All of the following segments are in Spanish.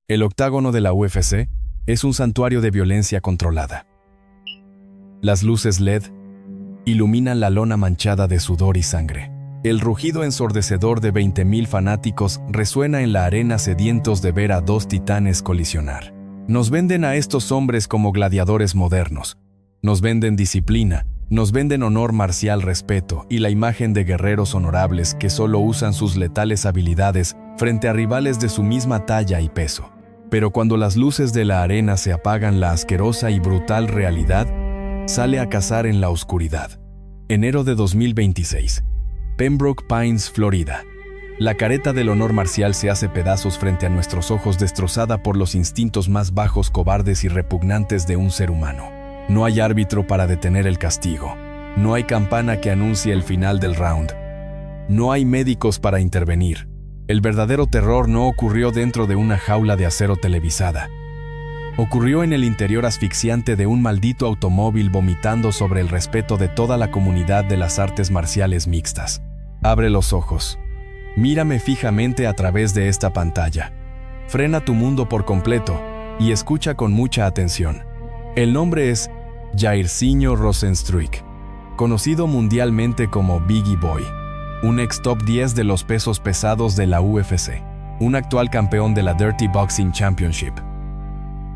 El octágono de la UFC es un santuario de violencia controlada. Las luces LED iluminan la lona manchada de sudor y sangre. El rugido ensordecedor de 20.000 fanáticos resuena en la arena, sedientos de ver a dos titanes colisionar. Nos venden a estos hombres como gladiadores modernos. Nos venden disciplina, nos venden honor marcial, respeto y la imagen de guerreros honorables que solo usan sus letales habilidades frente a rivales de su misma talla y peso. Pero cuando las luces de la arena se apagan, la asquerosa y brutal realidad sale a cazar en la oscuridad. Enero de 2026. Pembroke Pines, Florida. La careta del honor marcial se hace pedazos frente a nuestros ojos, destrozada por los instintos más bajos, cobardes y repugnantes de un ser humano. No hay árbitro para detener el castigo. No hay campana que anuncie el final del round. No hay médicos para intervenir. El verdadero terror no ocurrió dentro de una jaula de acero televisada. Ocurrió en el interior asfixiante de un maldito automóvil, vomitando sobre el respeto de toda la comunidad de las artes marciales mixtas. Abre los ojos. Mírame fijamente a través de esta pantalla. Frena tu mundo por completo y escucha con mucha atención. El nombre es Jairzinho Rozenstruik, conocido mundialmente como Biggie Boy, un ex top 10 de los pesos pesados de la UFC, un actual campeón de la Dirty Boxing Championship.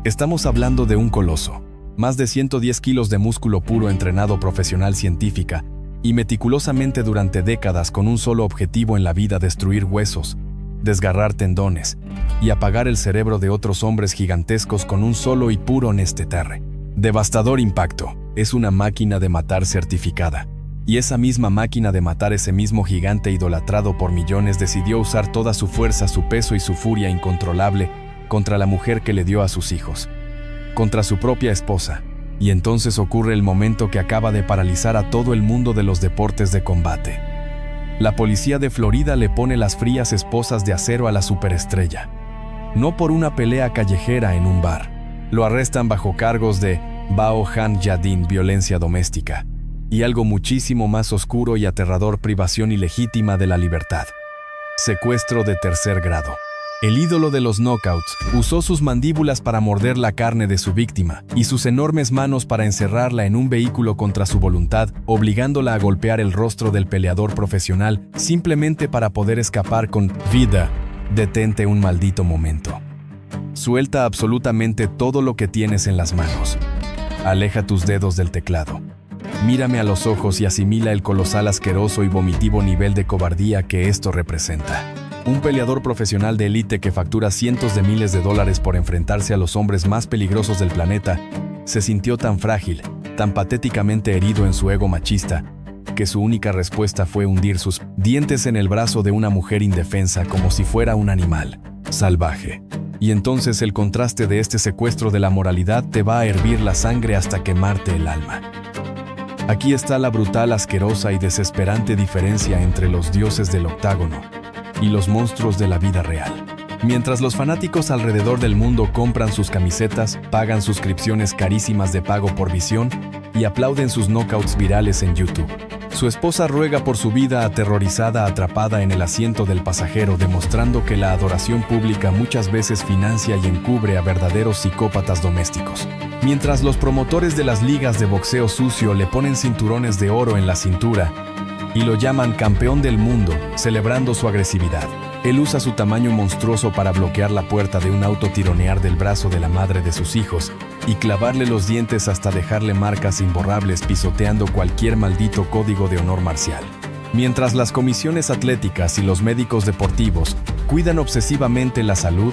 Estamos hablando de un coloso, más de 110 kilos de músculo puro, entrenado profesional, científica y meticulosamente durante décadas con un solo objetivo en la vida: destruir huesos, desgarrar tendones y apagar el cerebro de otros hombres gigantescos con un solo y puro nesteterre. Devastador impacto. Es una máquina de matar certificada. Y esa misma máquina de matar, ese mismo gigante idolatrado por millones, decidió usar toda su fuerza, su peso y su furia incontrolable contra la mujer que le dio a sus hijos, contra su propia esposa. Y entonces ocurre el momento que acaba de paralizar a todo el mundo de los deportes de combate. La policía de Florida le pone las frías esposas de acero a la superestrella. No por una pelea callejera en un bar. Lo arrestan bajo cargos de Bao-Han Yadin, violencia doméstica, y algo muchísimo más oscuro y aterrador: privación ilegítima de la libertad. Secuestro de tercer grado. El ídolo de los knockouts usó sus mandíbulas para morder la carne de su víctima y sus enormes manos para encerrarla en un vehículo contra su voluntad, obligándola a golpear el rostro del peleador profesional simplemente para poder escapar con vida. Detente un maldito momento. Suelta absolutamente todo lo que tienes en las manos. Aleja tus dedos del teclado. Mírame a los ojos y asimila el colosal, asqueroso y vomitivo nivel de cobardía que esto representa. Un peleador profesional de élite que factura cientos de miles de dólares por enfrentarse a los hombres más peligrosos del planeta, se sintió tan frágil, tan patéticamente herido en su ego machista, que su única respuesta fue hundir sus dientes en el brazo de una mujer indefensa como si fuera un animal salvaje. Y entonces el contraste de este secuestro de la moralidad te va a hervir la sangre hasta quemarte el alma. Aquí está la brutal, asquerosa y desesperante diferencia entre los dioses del octágono y los monstruos de la vida real. Mientras los fanáticos alrededor del mundo compran sus camisetas, pagan suscripciones carísimas de pago por visión y aplauden sus knockouts virales en YouTube, su esposa ruega por su vida, aterrorizada, atrapada en el asiento del pasajero, demostrando que la adoración pública muchas veces financia y encubre a verdaderos psicópatas domésticos. Mientras los promotores de las ligas de boxeo sucio le ponen cinturones de oro en la cintura y lo llaman campeón del mundo, celebrando su agresividad. Él usa su tamaño monstruoso para bloquear la puerta de un auto, tironear del brazo de la madre de sus hijos y clavarle los dientes hasta dejarle marcas imborrables, pisoteando cualquier maldito código de honor marcial. Mientras las comisiones atléticas y los médicos deportivos cuidan obsesivamente la salud,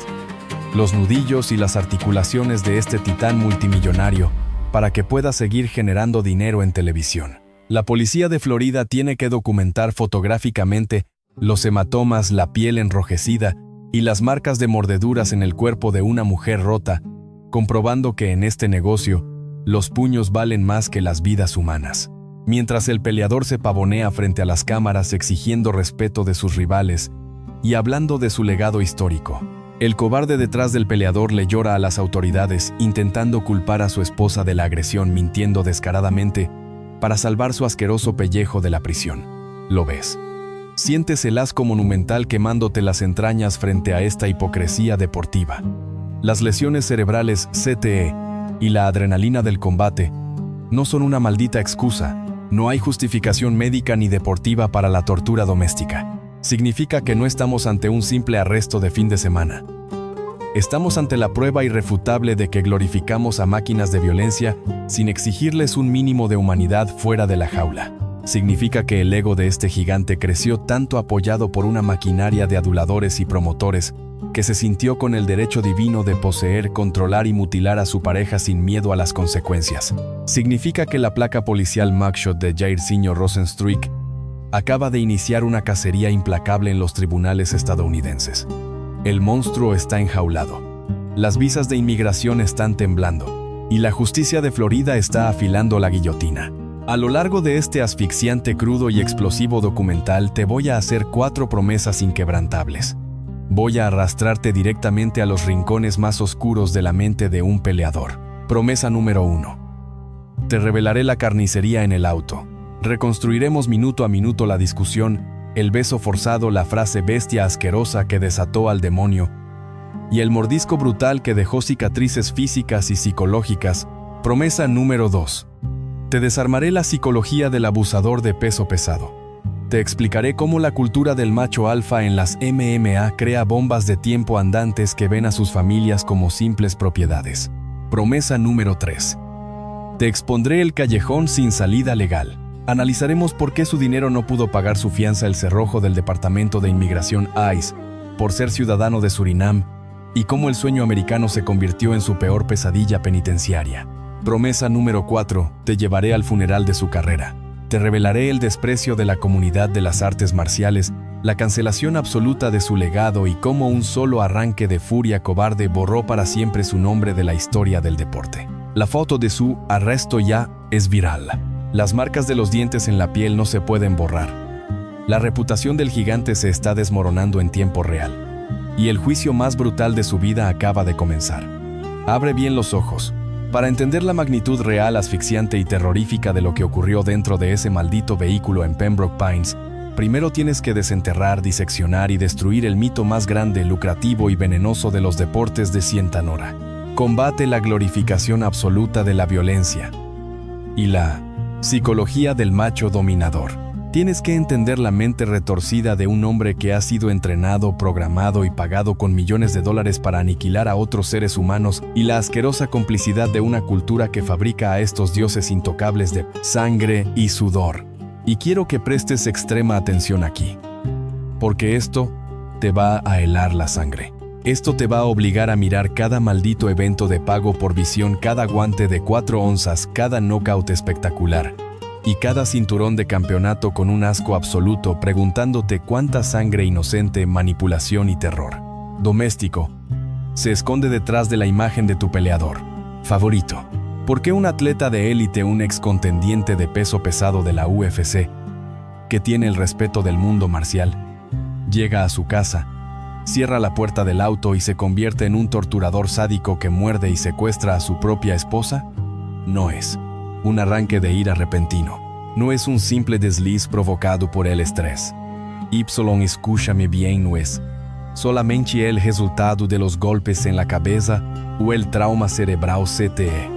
los nudillos y las articulaciones de este titán multimillonario para que pueda seguir generando dinero en televisión. La policía de Florida tiene que documentar fotográficamente los hematomas, la piel enrojecida y las marcas de mordeduras en el cuerpo de una mujer rota, comprobando que en este negocio los puños valen más que las vidas humanas. Mientras el peleador se pavonea frente a las cámaras exigiendo respeto de sus rivales y hablando de su legado histórico, el cobarde detrás del peleador le llora a las autoridades, intentando culpar a su esposa de la agresión, mintiendo descaradamente para salvar su asqueroso pellejo de la prisión. ¿Lo ves? Sientes el asco monumental quemándote las entrañas frente a esta hipocresía deportiva. Las lesiones cerebrales CTE y la adrenalina del combate no son una maldita excusa. No hay justificación médica ni deportiva para la tortura doméstica. Significa que no estamos ante un simple arresto de fin de semana. Estamos ante la prueba irrefutable de que glorificamos a máquinas de violencia sin exigirles un mínimo de humanidad fuera de la jaula. Significa que el ego de este gigante creció tanto apoyado por una maquinaria de aduladores y promotores que se sintió con el derecho divino de poseer, controlar y mutilar a su pareja sin miedo a las consecuencias. Significa que la placa policial Mugshot de Jairzinho Rosenstruik acaba de iniciar una cacería implacable en los tribunales estadounidenses. El monstruo está enjaulado. Las visas de inmigración están temblando. Y la justicia de Florida está afilando la guillotina. A lo largo de este asfixiante, crudo y explosivo documental te voy a hacer 4 promesas inquebrantables. Voy a arrastrarte directamente a los rincones más oscuros de la mente de un peleador. Promesa número 1. Te revelaré la carnicería en el auto. Reconstruiremos minuto a minuto la discusión, el beso forzado, la frase bestia asquerosa que desató al demonio y el mordisco brutal que dejó cicatrices físicas y psicológicas. Promesa número 2. Te desarmaré la psicología del abusador de peso pesado. Te explicaré cómo la cultura del macho alfa en las MMA crea bombas de tiempo andantes que ven a sus familias como simples propiedades. Promesa número 3. Te expondré el callejón sin salida legal. Analizaremos por qué su dinero no pudo pagar su fianza el cerrojo del Departamento de Inmigración ICE por ser ciudadano de Surinam y cómo el sueño americano se convirtió en su peor pesadilla penitenciaria. Promesa número 4. Te llevaré al funeral de su carrera. Te revelaré el desprecio de la comunidad de las artes marciales, la cancelación absoluta de su legado y cómo un solo arranque de furia cobarde borró para siempre su nombre de la historia del deporte. La foto de su arresto ya es viral. Las marcas de los dientes en la piel no se pueden borrar. La reputación del gigante se está desmoronando en tiempo real. Y el juicio más brutal de su vida acaba de comenzar. Abre bien los ojos. Para entender la magnitud real, asfixiante y terrorífica de lo que ocurrió dentro de ese maldito vehículo en Pembroke Pines, primero tienes que desenterrar, diseccionar y destruir el mito más grande, lucrativo y venenoso de los deportes de Cientanora. Combate la glorificación absoluta de la violencia y la psicología del macho dominador. Tienes que entender la mente retorcida de un hombre que ha sido entrenado, programado y pagado con millones de dólares para aniquilar a otros seres humanos y la asquerosa complicidad de una cultura que fabrica a estos dioses intocables de sangre y sudor. Y quiero que prestes extrema atención aquí, porque esto te va a helar la sangre. Esto te va a obligar a mirar cada maldito evento de pago por visión, cada guante de 4 onzas, cada knockout espectacular y cada cinturón de campeonato con un asco absoluto, preguntándote cuánta sangre inocente, manipulación y terror doméstico se esconde detrás de la imagen de tu peleador favorito. ¿Por qué un atleta de élite, un ex contendiente de peso pesado de la UFC, que tiene el respeto del mundo marcial, llega a su casa, cierra la puerta del auto y se convierte en un torturador sádico que muerde y secuestra a su propia esposa? No es un arranque de ira repentino. No es un simple desliz provocado por el estrés. Escúchame bien, no es solamente el resultado de los golpes en la cabeza o el trauma cerebral CTE,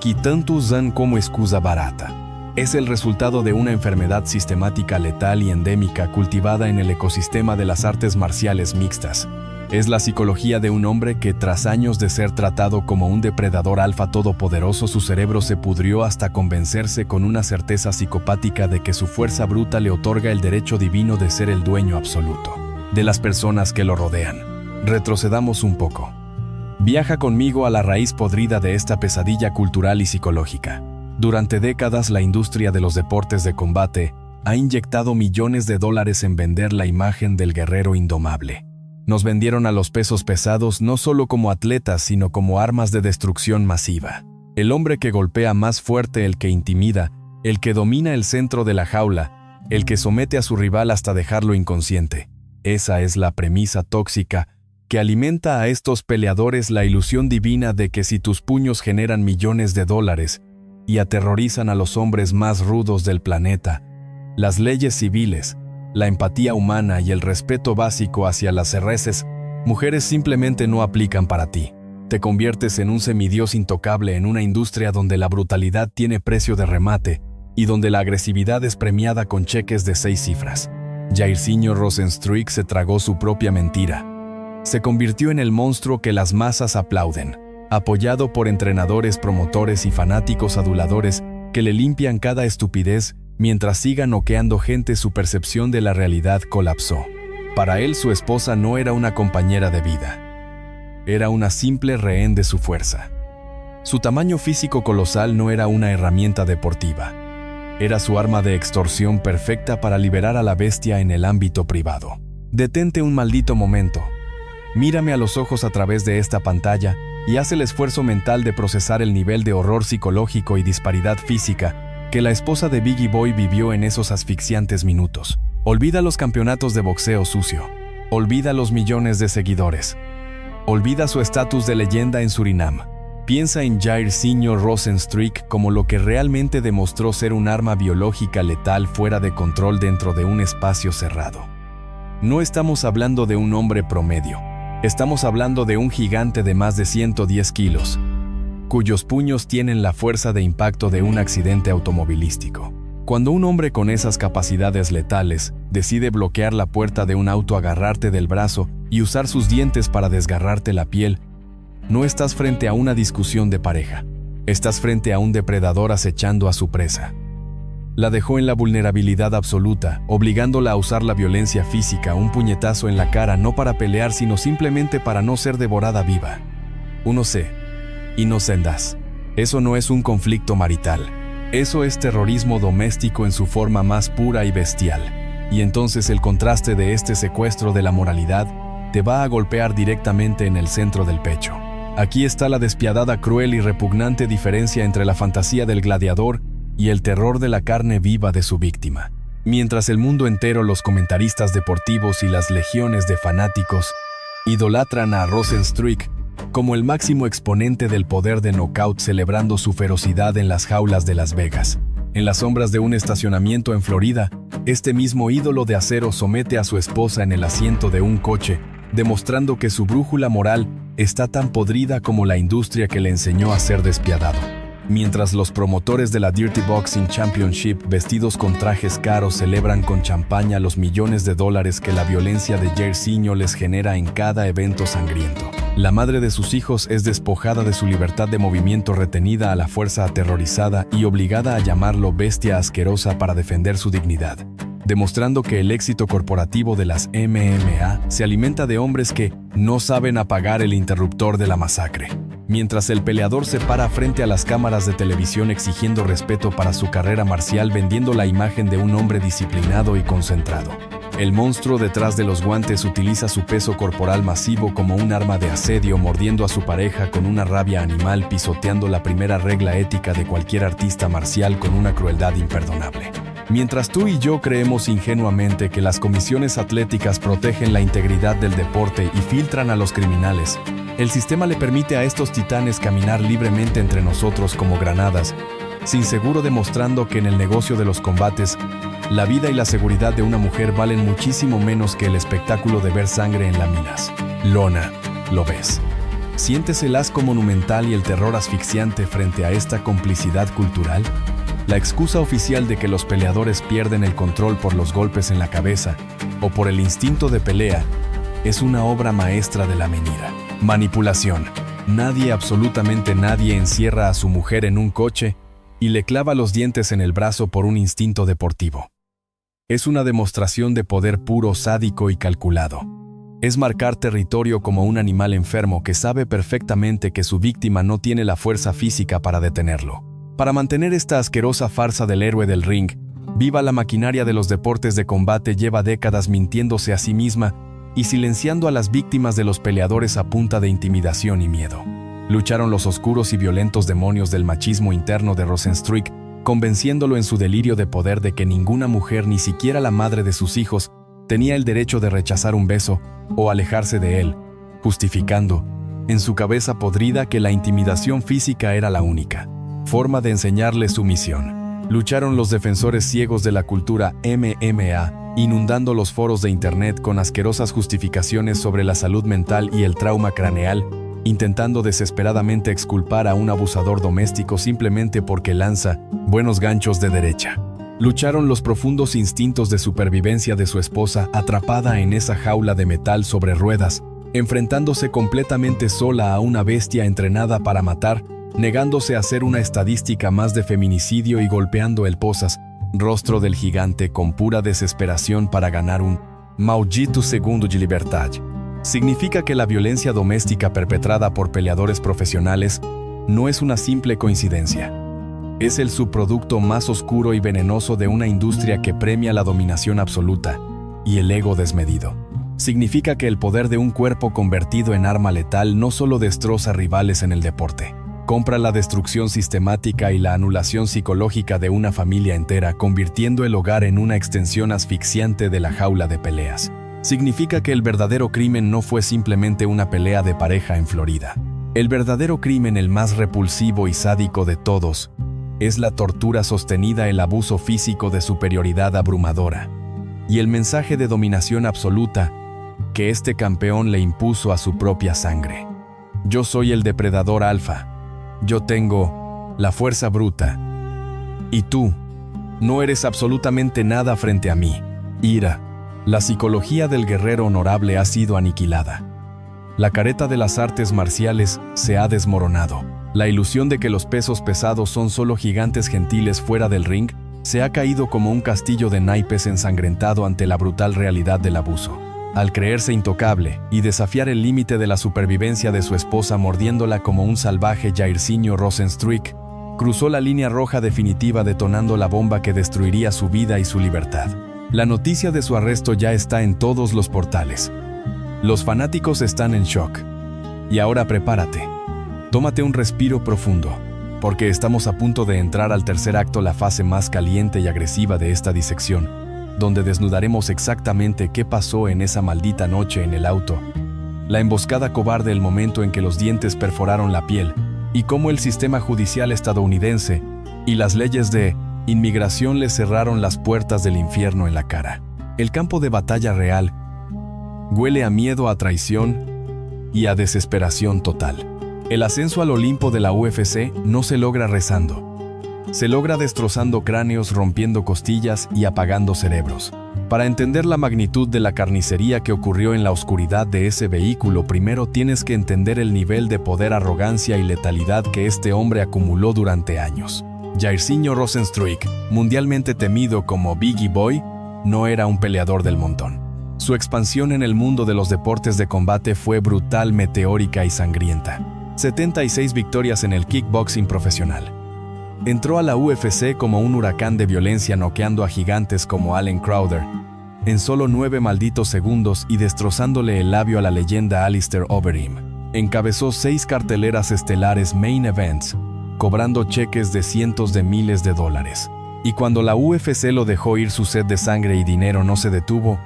que tanto usan como excusa barata. Es el resultado de una enfermedad sistemática letal y endémica cultivada en el ecosistema de las artes marciales mixtas. Es la psicología de un hombre que, tras años de ser tratado como un depredador alfa todopoderoso, su cerebro se pudrió hasta convencerse con una certeza psicopática de que su fuerza bruta le otorga el derecho divino de ser el dueño absoluto de las personas que lo rodean. Retrocedamos un poco. Viaja conmigo a la raíz podrida de esta pesadilla cultural y psicológica. Durante décadas, la industria de los deportes de combate ha inyectado millones de dólares en vender la imagen del guerrero indomable. Nos vendieron a los pesos pesados no solo como atletas, sino como armas de destrucción masiva. El hombre que golpea más fuerte, el que intimida, el que domina el centro de la jaula, el que somete a su rival hasta dejarlo inconsciente. Esa es la premisa tóxica que alimenta a estos peleadores la ilusión divina de que si tus puños generan millones de dólares y aterrorizan a los hombres más rudos del planeta, las leyes civiles, la empatía humana y el respeto básico hacia las mujeres simplemente no aplican para ti. Te conviertes en un semidios intocable en una industria donde la brutalidad tiene precio de remate y donde la agresividad es premiada con cheques de 6 cifras. Jairzinho Rosenstruik se tragó su propia mentira. Se convirtió en el monstruo que las masas aplauden, apoyado por entrenadores, promotores y fanáticos aduladores que le limpian cada estupidez mientras siga noqueando gente. Su percepción de la realidad colapsó. Para él, su esposa no era una compañera de vida. Era una simple rehén de su fuerza. Su tamaño físico colosal no era una herramienta deportiva. Era su arma de extorsión perfecta para liberar a la bestia en el ámbito privado. Detente un maldito momento. Mírame a los ojos a través de esta pantalla y haz el esfuerzo mental de procesar el nivel de horror psicológico y disparidad física que la esposa de Biggie Boy vivió en esos asfixiantes minutos. Olvida los campeonatos de boxeo sucio. Olvida los millones de seguidores. Olvida su estatus de leyenda en Surinam. Piensa en Jairzinho Rosenstruik como lo que realmente demostró ser un arma biológica letal fuera de control dentro de un espacio cerrado. No estamos hablando de un hombre promedio. Estamos hablando de un gigante de más de 110 kilos, cuyos puños tienen la fuerza de impacto de un accidente automovilístico. Cuando un hombre con esas capacidades letales decide bloquear la puerta de un auto, agarrarte del brazo y usar sus dientes para desgarrarte la piel, no estás frente a una discusión de pareja. Estás frente a un depredador acechando a su presa. La dejó en la vulnerabilidad absoluta, obligándola a usar la violencia física, un puñetazo en la cara, no para pelear, sino simplemente para no ser devorada viva. Uno sé, y no sendas. Eso no es un conflicto marital. Eso es terrorismo doméstico en su forma más pura y bestial. Y entonces el contraste de este secuestro de la moralidad te va a golpear directamente en el centro del pecho. Aquí está la despiadada, cruel y repugnante diferencia entre la fantasía del gladiador y el terror de la carne viva de su víctima. Mientras el mundo entero, los comentaristas deportivos y las legiones de fanáticos idolatran a Rosenstruik como el máximo exponente del poder de knockout, celebrando su ferocidad en las jaulas de Las Vegas. En las sombras de un estacionamiento en Florida, este mismo ídolo de acero somete a su esposa en el asiento de un coche, demostrando que su brújula moral está tan podrida como la industria que le enseñó a ser despiadado. Mientras los promotores de la Dirty Boxing Championship, vestidos con trajes caros, celebran con champaña los millones de dólares que la violencia de Jairzinho les genera en cada evento sangriento. La madre de sus hijos es despojada de su libertad de movimiento, retenida a la fuerza, aterrorizada y obligada a llamarlo bestia asquerosa para defender su dignidad, demostrando que el éxito corporativo de las MMA se alimenta de hombres que no saben apagar el interruptor de la masacre. Mientras el peleador se para frente a las cámaras de televisión exigiendo respeto para su carrera marcial, vendiendo la imagen de un hombre disciplinado y concentrado. El monstruo detrás de los guantes utiliza su peso corporal masivo como un arma de asedio, mordiendo a su pareja con una rabia animal, pisoteando la primera regla ética de cualquier artista marcial con una crueldad imperdonable. Mientras tú y yo creemos ingenuamente que las comisiones atléticas protegen la integridad del deporte y filtran a los criminales, el sistema le permite a estos titanes caminar libremente entre nosotros como granadas, sin seguro, demostrando que en el negocio de los combates, la vida y la seguridad de una mujer valen muchísimo menos que el espectáculo de ver sangre en láminas. Lona, ¿lo ves? ¿Sientes el asco monumental y el terror asfixiante frente a esta complicidad cultural? La excusa oficial de que los peleadores pierden el control por los golpes en la cabeza o por el instinto de pelea es una obra maestra de la mentira. Manipulación. Nadie, absolutamente nadie, encierra a su mujer en un coche y le clava los dientes en el brazo por un instinto deportivo. Es una demostración de poder puro, sádico y calculado. Es marcar territorio como un animal enfermo que sabe perfectamente que su víctima no tiene la fuerza física para detenerlo. Para mantener esta asquerosa farsa del héroe del ring, viva la maquinaria de los deportes de combate lleva décadas mintiéndose a sí misma y silenciando a las víctimas de los peleadores a punta de intimidación y miedo. Lucharon los oscuros y violentos demonios del machismo interno de Rosenstruik, convenciéndolo en su delirio de poder de que ninguna mujer, ni siquiera la madre de sus hijos, tenía el derecho de rechazar un beso o alejarse de él, justificando, en su cabeza podrida, que la intimidación física era la única forma de enseñarle sumisión. Lucharon los defensores ciegos de la cultura MMA, inundando los foros de internet con asquerosas justificaciones sobre la salud mental y el trauma craneal, intentando desesperadamente exculpar a un abusador doméstico simplemente porque lanza buenos ganchos de derecha. Lucharon los profundos instintos de supervivencia de su esposa atrapada en esa jaula de metal sobre ruedas, enfrentándose completamente sola a una bestia entrenada para matar, negándose a ser una estadística más de feminicidio y golpeando el posas, rostro del gigante con pura desesperación para ganar un maldito segundo de libertad. Significa que la violencia doméstica perpetrada por peleadores profesionales no es una simple coincidencia. Es el subproducto más oscuro y venenoso de una industria que premia la dominación absoluta y el ego desmedido. Significa que el poder de un cuerpo convertido en arma letal no solo destroza rivales en el deporte, compra la destrucción sistemática y la anulación psicológica de una familia entera, convirtiendo el hogar en una extensión asfixiante de la jaula de peleas. Significa que el verdadero crimen no fue simplemente una pelea de pareja en Florida. El verdadero crimen, el más repulsivo y sádico de todos, es la tortura sostenida, el abuso físico de superioridad abrumadora y el mensaje de dominación absoluta que este campeón le impuso a su propia sangre. Yo soy el depredador alfa. Yo tengo la fuerza bruta. Y tú no eres absolutamente nada frente a mí. Ira. La psicología del guerrero honorable ha sido aniquilada. La careta de las artes marciales se ha desmoronado. La ilusión de que los pesos pesados son solo gigantes gentiles fuera del ring se ha caído como un castillo de naipes ensangrentado ante la brutal realidad del abuso. Al creerse intocable y desafiar el límite de la supervivencia de su esposa mordiéndola como un salvaje, Jairzinho Rozenstruik cruzó la línea roja definitiva, detonando la bomba que destruiría su vida y su libertad. La noticia de su arresto ya está en todos los portales. Los fanáticos están en shock. Y ahora prepárate. Tómate un respiro profundo, porque estamos a punto de entrar al tercer acto, la fase más caliente y agresiva de esta disección, donde desnudaremos exactamente qué pasó en esa maldita noche en el auto, la emboscada cobarde, el momento en que los dientes perforaron la piel, y cómo el sistema judicial estadounidense y las leyes de inmigración le cerraron las puertas del infierno en la cara. El campo de batalla real huele a miedo, a traición y a desesperación total. El ascenso al Olimpo de la UFC no se logra rezando. Se logra destrozando cráneos, rompiendo costillas y apagando cerebros. Para entender la magnitud de la carnicería que ocurrió en la oscuridad de ese vehículo, primero tienes que entender el nivel de poder, arrogancia y letalidad que este hombre acumuló durante años. Jairzinho Rozenstruik, mundialmente temido como Biggie Boy, no era un peleador del montón. Su expansión en el mundo de los deportes de combate fue brutal, meteórica y sangrienta. 76 victorias en el kickboxing profesional. Entró a la UFC como un huracán de violencia, noqueando a gigantes como Allen Crowder en solo 9 malditos segundos y destrozándole el labio a la leyenda Alistair Overeem. Encabezó 6 carteleras estelares main events, cobrando cheques de cientos de miles de dólares. Y cuando la UFC lo dejó ir, su sed de sangre y dinero no se detuvo.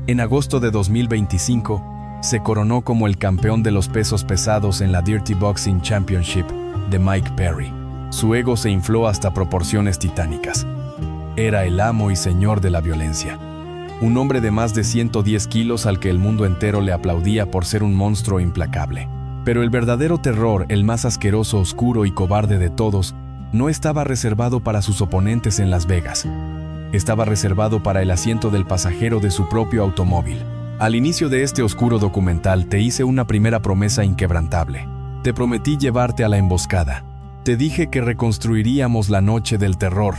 En agosto de 2025, se coronó como el campeón de los pesos pesados en la Dirty Boxing Championship de Mike Perry. Su ego se infló hasta proporciones titánicas. Era el amo y señor de la violencia. Un hombre de más de 110 kilos al que el mundo entero le aplaudía por ser un monstruo implacable. Pero el verdadero terror, el más asqueroso, oscuro y cobarde de todos, no estaba reservado para sus oponentes en Las Vegas. Estaba reservado para el asiento del pasajero de su propio automóvil. Al inicio de este oscuro documental te hice una primera promesa inquebrantable. Te prometí llevarte a la emboscada. Te dije que reconstruiríamos la noche del terror,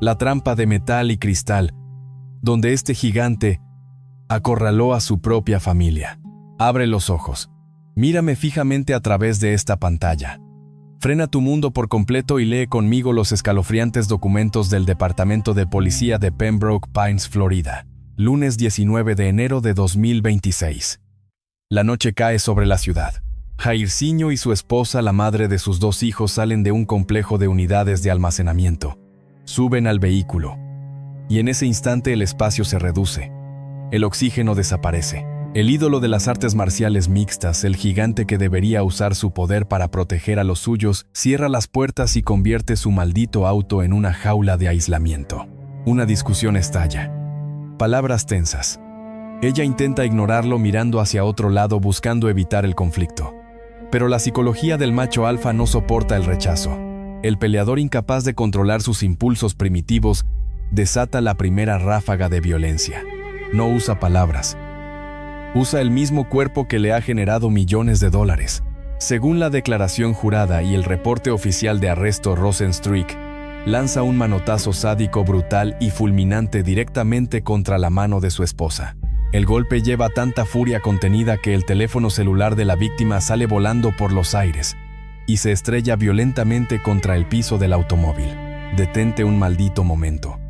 la trampa de metal y cristal, donde este gigante acorraló a su propia familia. Abre los ojos. Mírame fijamente a través de esta pantalla. Frena tu mundo por completo y lee conmigo los escalofriantes documentos del Departamento de Policía de Pembroke Pines, Florida. Lunes 19 de enero de 2026. La noche cae sobre la ciudad. Jairzinho y su esposa, la madre de sus 2 hijos, salen de un complejo de unidades de almacenamiento. Suben al vehículo. Y en ese instante el espacio se reduce. El oxígeno desaparece. El ídolo de las artes marciales mixtas, el gigante que debería usar su poder para proteger a los suyos, cierra las puertas y convierte su maldito auto en una jaula de aislamiento. Una discusión estalla. Palabras tensas. Ella intenta ignorarlo mirando hacia otro lado, buscando evitar el conflicto. Pero la psicología del macho alfa no soporta el rechazo. El peleador, incapaz de controlar sus impulsos primitivos, desata la primera ráfaga de violencia. No usa palabras. Usa el mismo cuerpo que le ha generado millones de dólares. Según la declaración jurada y el reporte oficial de arresto, Rozenstruik lanza un manotazo sádico, brutal y fulminante directamente contra la mano de su esposa. El golpe lleva tanta furia contenida que el teléfono celular de la víctima sale volando por los aires y se estrella violentamente contra el piso del automóvil. Detente un maldito momento.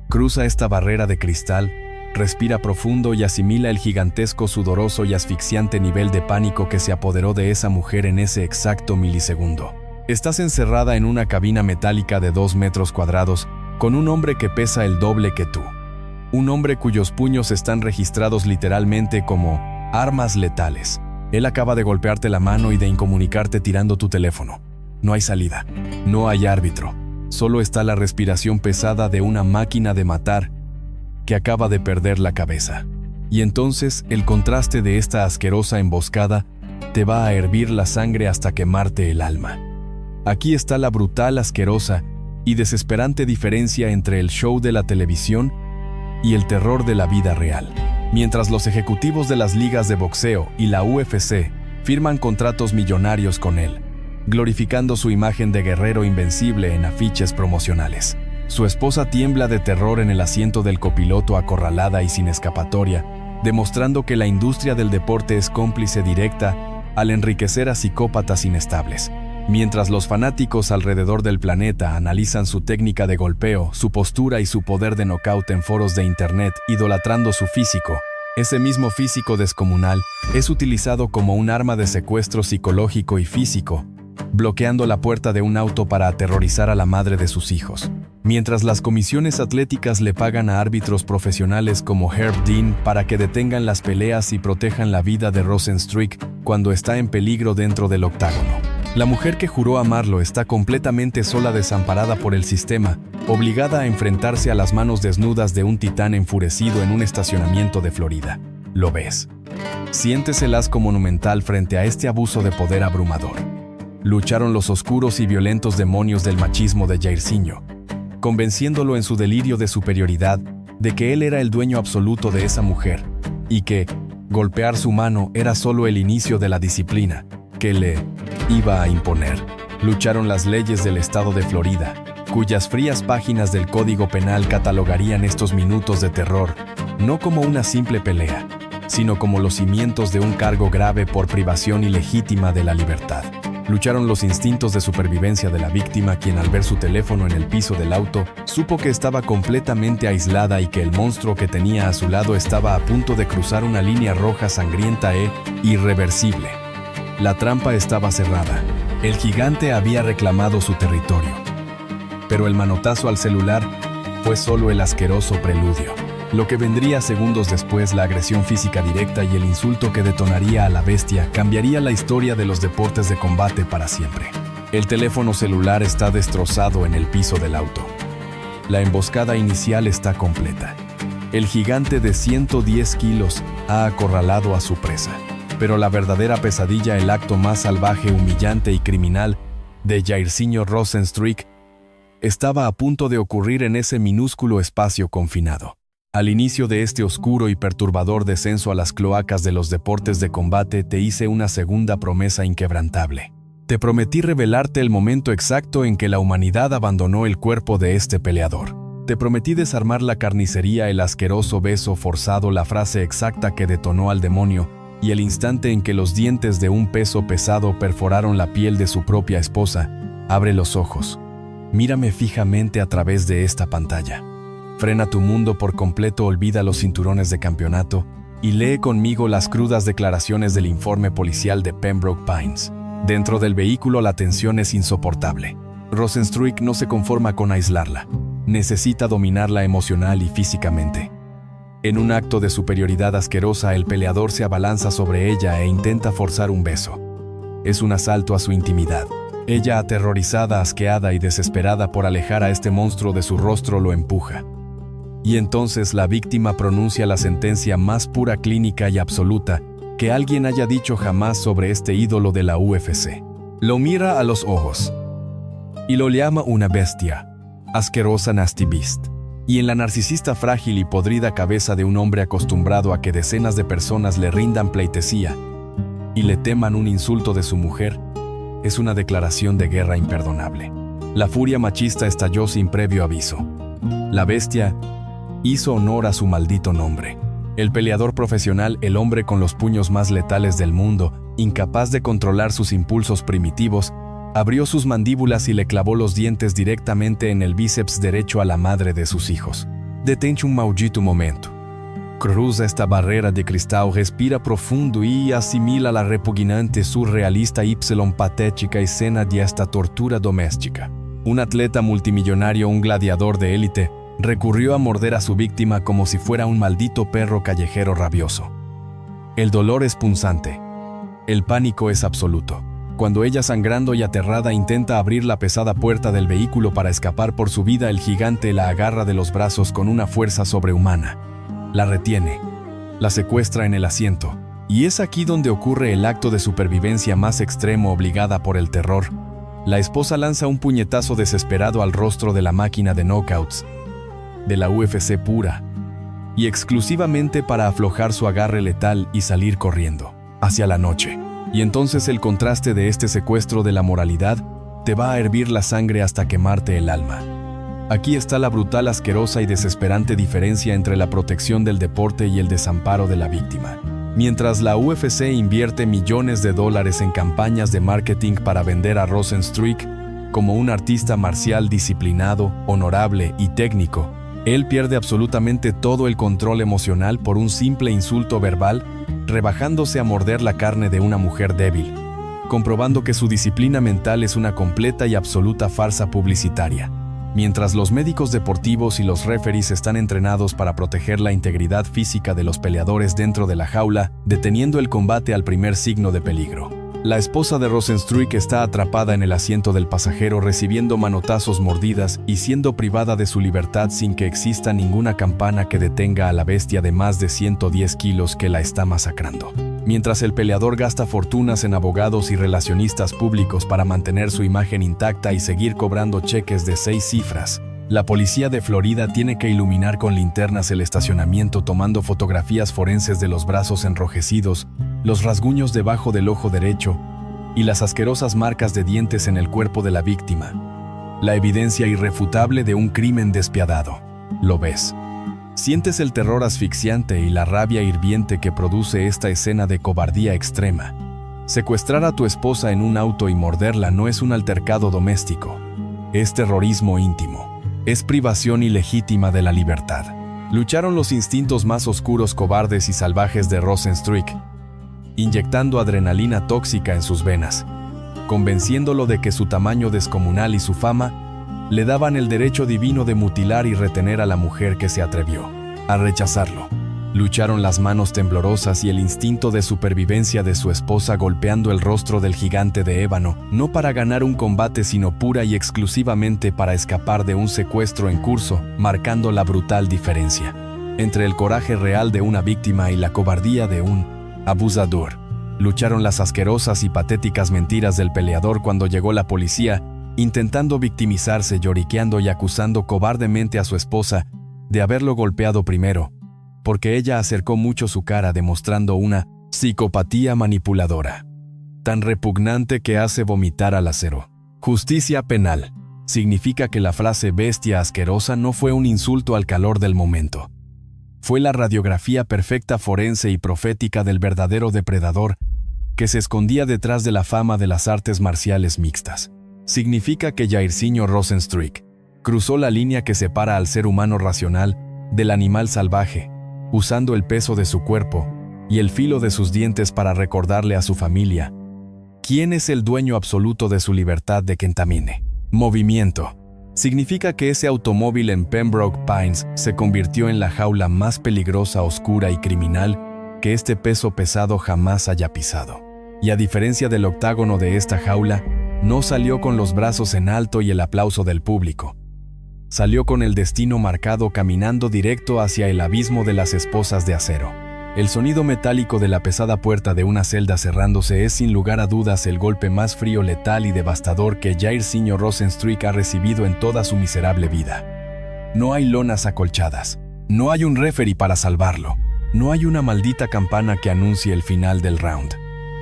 Cruza esta barrera de cristal, respira profundo y asimila el gigantesco, sudoroso y asfixiante nivel de pánico que se apoderó de esa mujer en ese exacto milisegundo. Estás encerrada en una cabina metálica de 2 metros cuadrados con un hombre que pesa el doble que tú. Un hombre cuyos puños están registrados literalmente como armas letales. Él acaba de golpearte la mano y de incomunicarte tirando tu teléfono. No hay salida. No hay árbitro. Solo está la respiración pesada de una máquina de matar que acaba de perder la cabeza. Y entonces el contraste de esta asquerosa emboscada te va a hervir la sangre hasta quemarte el alma. Aquí está la brutal, asquerosa y desesperante diferencia entre el show de la televisión y el terror de la vida real. Mientras los ejecutivos de las ligas de boxeo y la UFC firman contratos millonarios con él, glorificando su imagen de guerrero invencible en afiches promocionales. Su esposa tiembla de terror en el asiento del copiloto, acorralada y sin escapatoria, demostrando que la industria del deporte es cómplice directa al enriquecer a psicópatas inestables. Mientras los fanáticos alrededor del planeta analizan su técnica de golpeo, su postura y su poder de nocaut en foros de internet, idolatrando su físico, ese mismo físico descomunal es utilizado como un arma de secuestro psicológico y físico, bloqueando la puerta de un auto para aterrorizar a la madre de sus hijos. Mientras las comisiones atléticas le pagan a árbitros profesionales como Herb Dean para que detengan las peleas y protejan la vida de Rozenstruik cuando está en peligro dentro del octágono. La mujer que juró amarlo está completamente sola, desamparada por el sistema, obligada a enfrentarse a las manos desnudas de un titán enfurecido en un estacionamiento de Florida. ¿Lo ves? Sientes el asco monumental frente a este abuso de poder abrumador. Lucharon los oscuros y violentos demonios del machismo de Jairzinho, convenciéndolo en su delirio de superioridad de que él era el dueño absoluto de esa mujer y que golpear su mano era solo el inicio de la disciplina que le iba a imponer. Lucharon las leyes del estado de Florida, cuyas frías páginas del Código Penal catalogarían estos minutos de terror no como una simple pelea, sino como los cimientos de un cargo grave por privación ilegítima de la libertad. Lucharon los instintos de supervivencia de la víctima, quien al ver su teléfono en el piso del auto, supo que estaba completamente aislada y que el monstruo que tenía a su lado estaba a punto de cruzar una línea roja sangrienta e irreversible. La trampa estaba cerrada. El gigante había reclamado su territorio. Pero el manotazo al celular fue solo el asqueroso preludio. Lo que vendría segundos después, la agresión física directa y el insulto que detonaría a la bestia, cambiaría la historia de los deportes de combate para siempre. El teléfono celular está destrozado en el piso del auto. La emboscada inicial está completa. El gigante de 110 kilos ha acorralado a su presa. Pero la verdadera pesadilla, el acto más salvaje, humillante y criminal de Jairzinho Rozenstruik, estaba a punto de ocurrir en ese minúsculo espacio confinado. Al inicio de este oscuro y perturbador descenso a las cloacas de los deportes de combate, te hice una segunda promesa inquebrantable. Te prometí revelarte el momento exacto en que la humanidad abandonó el cuerpo de este peleador. Te prometí desarmar la carnicería, el asqueroso beso forzado, la frase exacta que detonó al demonio, y el instante en que los dientes de un peso pesado perforaron la piel de su propia esposa. Abre los ojos. Mírame fijamente a través de esta pantalla. Frena tu mundo por completo, olvida los cinturones de campeonato y lee conmigo las crudas declaraciones del informe policial de Pembroke Pines. Dentro del vehículo la tensión es insoportable. Rozenstruik no se conforma con aislarla. Necesita dominarla emocional y físicamente. En un acto de superioridad asquerosa, el peleador se abalanza sobre ella e intenta forzar un beso. Es un asalto a su intimidad. Ella, aterrorizada, asqueada y desesperada por alejar a este monstruo de su rostro, lo empuja. Y entonces la víctima pronuncia la sentencia más pura, clínica y absoluta que alguien haya dicho jamás sobre este ídolo de la UFC. Lo mira a los ojos y lo llama una bestia, asquerosa nasty beast. Y en la narcisista frágil y podrida cabeza de un hombre acostumbrado a que decenas de personas le rindan pleitesía y le teman un insulto de su mujer, es una declaración de guerra imperdonable. La furia machista estalló sin previo aviso. La bestia hizo honor a su maldito nombre. El peleador profesional, el hombre con los puños más letales del mundo, incapaz de controlar sus impulsos primitivos, abrió sus mandíbulas y le clavó los dientes directamente en el bíceps derecho a la madre de sus hijos. Detente un maldito momento. Cruza esta barrera de cristal, respira profundo y asimila la repugnante, surrealista y patética escena de esta tortura doméstica. Un atleta multimillonario, un gladiador de élite, recurrió a morder a su víctima como si fuera un maldito perro callejero rabioso. El dolor es punzante. El pánico es absoluto. Cuando ella, sangrando y aterrada, intenta abrir la pesada puerta del vehículo para escapar por su vida, el gigante la agarra de los brazos con una fuerza sobrehumana. La retiene, la secuestra en el asiento, y es aquí donde ocurre el acto de supervivencia más extremo obligada por el terror. La esposa lanza un puñetazo desesperado al rostro de la máquina de knockouts, de la UFC pura y exclusivamente para aflojar su agarre letal y salir corriendo hacia la noche. Y entonces el contraste de este secuestro de la moralidad te va a hervir la sangre hasta quemarte el alma. Aquí está la brutal, asquerosa y desesperante diferencia entre la protección del deporte y el desamparo de la víctima. Mientras la UFC invierte millones de dólares en campañas de marketing para vender a Rozenstruik como un artista marcial disciplinado, honorable y técnico, él pierde absolutamente todo el control emocional por un simple insulto verbal, rebajándose a morder la carne de una mujer débil, comprobando que su disciplina mental es una completa y absoluta farsa publicitaria. Mientras los médicos deportivos y los referees están entrenados para proteger la integridad física de los peleadores dentro de la jaula, deteniendo el combate al primer signo de peligro. La esposa de Rozenstruik está atrapada en el asiento del pasajero, recibiendo manotazos, mordidas y siendo privada de su libertad sin que exista ninguna campana que detenga a la bestia de más de 110 kilos que la está masacrando. Mientras el peleador gasta fortunas en abogados y relacionistas públicos para mantener su imagen intacta y seguir cobrando cheques de 6 cifras, la policía de Florida tiene que iluminar con linternas el estacionamiento, tomando fotografías forenses de los brazos enrojecidos, los rasguños debajo del ojo derecho y las asquerosas marcas de dientes en el cuerpo de la víctima. La evidencia irrefutable de un crimen despiadado. ¿Lo ves? Sientes el terror asfixiante y la rabia hirviente que produce esta escena de cobardía extrema. Secuestrar a tu esposa en un auto y morderla no es un altercado doméstico. Es terrorismo íntimo. Es privación ilegítima de la libertad. Lucharon los instintos más oscuros, cobardes y salvajes de Rozenstruik, inyectando adrenalina tóxica en sus venas, convenciéndolo de que su tamaño descomunal y su fama le daban el derecho divino de mutilar y retener a la mujer que se atrevió a rechazarlo. Lucharon las manos temblorosas y el instinto de supervivencia de su esposa golpeando el rostro del gigante de ébano, no para ganar un combate sino pura y exclusivamente para escapar de un secuestro en curso, marcando la brutal diferencia entre el coraje real de una víctima y la cobardía de un abusador. Lucharon las asquerosas y patéticas mentiras del peleador cuando llegó la policía, intentando victimizarse, lloriqueando y acusando cobardemente a su esposa de haberlo golpeado primero, porque ella acercó mucho su cara demostrando una psicopatía manipuladora, tan repugnante que hace vomitar al acero. Justicia penal significa que la frase bestia asquerosa no fue un insulto al calor del momento. Fue la radiografía perfecta, forense y profética del verdadero depredador que se escondía detrás de la fama de las artes marciales mixtas. Significa que Jairzinho Rozenstruik cruzó la línea que separa al ser humano racional del animal salvaje, usando el peso de su cuerpo y el filo de sus dientes para recordarle a su familia quién es el dueño absoluto de su libertad de Kentamine. Movimiento. Significa que ese automóvil en Pembroke Pines se convirtió en la jaula más peligrosa, oscura y criminal que este peso pesado jamás haya pisado. Y a diferencia del octágono de esta jaula, no salió con los brazos en alto y el aplauso del público. Salió con el destino marcado, caminando directo hacia el abismo de las esposas de acero. El sonido metálico de la pesada puerta de una celda cerrándose es sin lugar a dudas el golpe más frío, letal y devastador que Jairzinho Rozenstruik ha recibido en toda su miserable vida. No hay lonas acolchadas, no hay un referee para salvarlo, no hay una maldita campana que anuncie el final del round.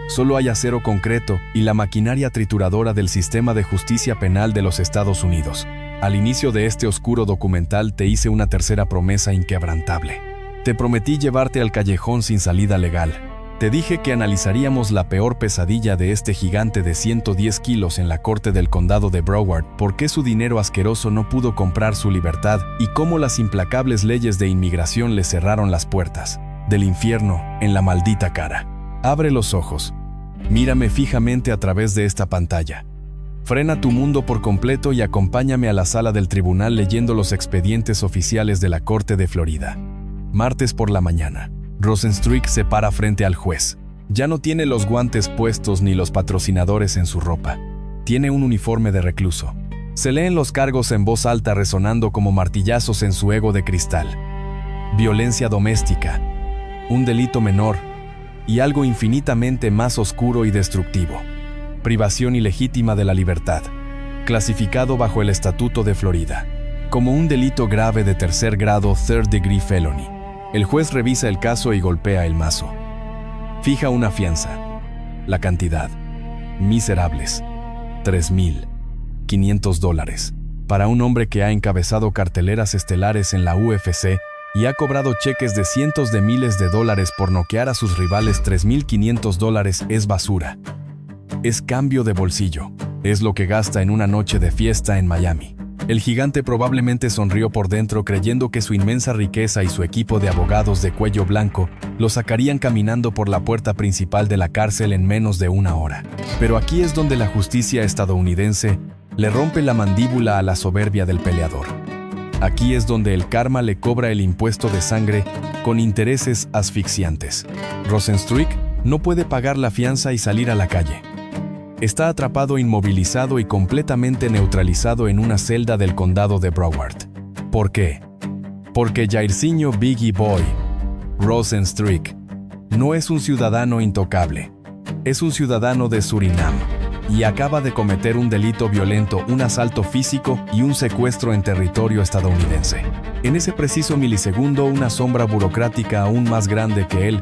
Solo hay acero concreto y la maquinaria trituradora del sistema de justicia penal de los Estados Unidos. Al inicio de este oscuro documental te hice una tercera promesa inquebrantable. Te prometí llevarte al callejón sin salida legal. Te dije que analizaríamos la peor pesadilla de este gigante de 110 kilos en la corte del condado de Broward, por qué su dinero asqueroso no pudo comprar su libertad y cómo las implacables leyes de inmigración le cerraron las puertas del infierno en la maldita cara. Abre los ojos. Mírame fijamente a través de esta pantalla. Frena tu mundo por completo y acompáñame a la sala del tribunal leyendo los expedientes oficiales de la Corte de Florida. Martes por la mañana. Rozenstruik se para frente al juez. Ya no tiene los guantes puestos ni los patrocinadores en su ropa. Tiene un uniforme de recluso. Se leen los cargos en voz alta resonando como martillazos en su ego de cristal. Violencia doméstica, un delito menor y algo infinitamente más oscuro y destructivo. Privación ilegítima de la libertad, clasificado bajo el Estatuto de Florida como un delito grave de tercer grado, third degree felony. El juez revisa el caso y golpea el mazo. Fija una fianza. La cantidad. Miserables. $3,500. Para un hombre que ha encabezado carteleras estelares en la UFC y ha cobrado cheques de cientos de miles de dólares por noquear a sus rivales, $3,500 es basura. Es cambio de bolsillo. Es lo que gasta en una noche de fiesta en Miami. El gigante probablemente sonrió por dentro creyendo que su inmensa riqueza y su equipo de abogados de cuello blanco lo sacarían caminando por la puerta principal de la cárcel en menos de una hora. Pero aquí es donde la justicia estadounidense le rompe la mandíbula a la soberbia del peleador. Aquí es donde el karma le cobra el impuesto de sangre con intereses asfixiantes. Rozenstruik no puede pagar la fianza y salir a la calle. Está atrapado, inmovilizado y completamente neutralizado en una celda del condado de Broward. ¿Por qué? Porque Jairzinho Biggie Boy Rozenstruik no es un ciudadano intocable. Es un ciudadano de Surinam y acaba de cometer un delito violento, un asalto físico y un secuestro en territorio estadounidense. En ese preciso milisegundo, una sombra burocrática aún más grande que él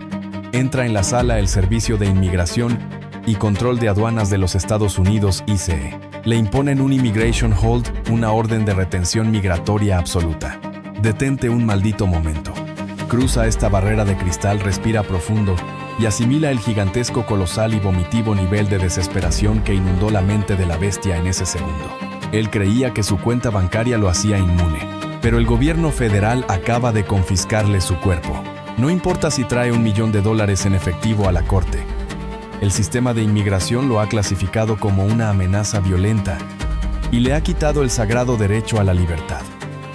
entra en la sala el Servicio de Inmigración y Control de Aduanas de los Estados Unidos, ICE. Le imponen un Immigration Hold, una orden de retención migratoria absoluta. Detente un maldito momento. Cruza esta barrera de cristal, respira profundo y asimila el gigantesco, colosal y vomitivo nivel de desesperación que inundó la mente de la bestia en ese segundo. Él creía que su cuenta bancaria lo hacía inmune, pero el gobierno federal acaba de confiscarle su cuerpo. No importa si trae $1 millón en efectivo a la corte. El sistema de inmigración lo ha clasificado como una amenaza violenta y le ha quitado el sagrado derecho a la libertad.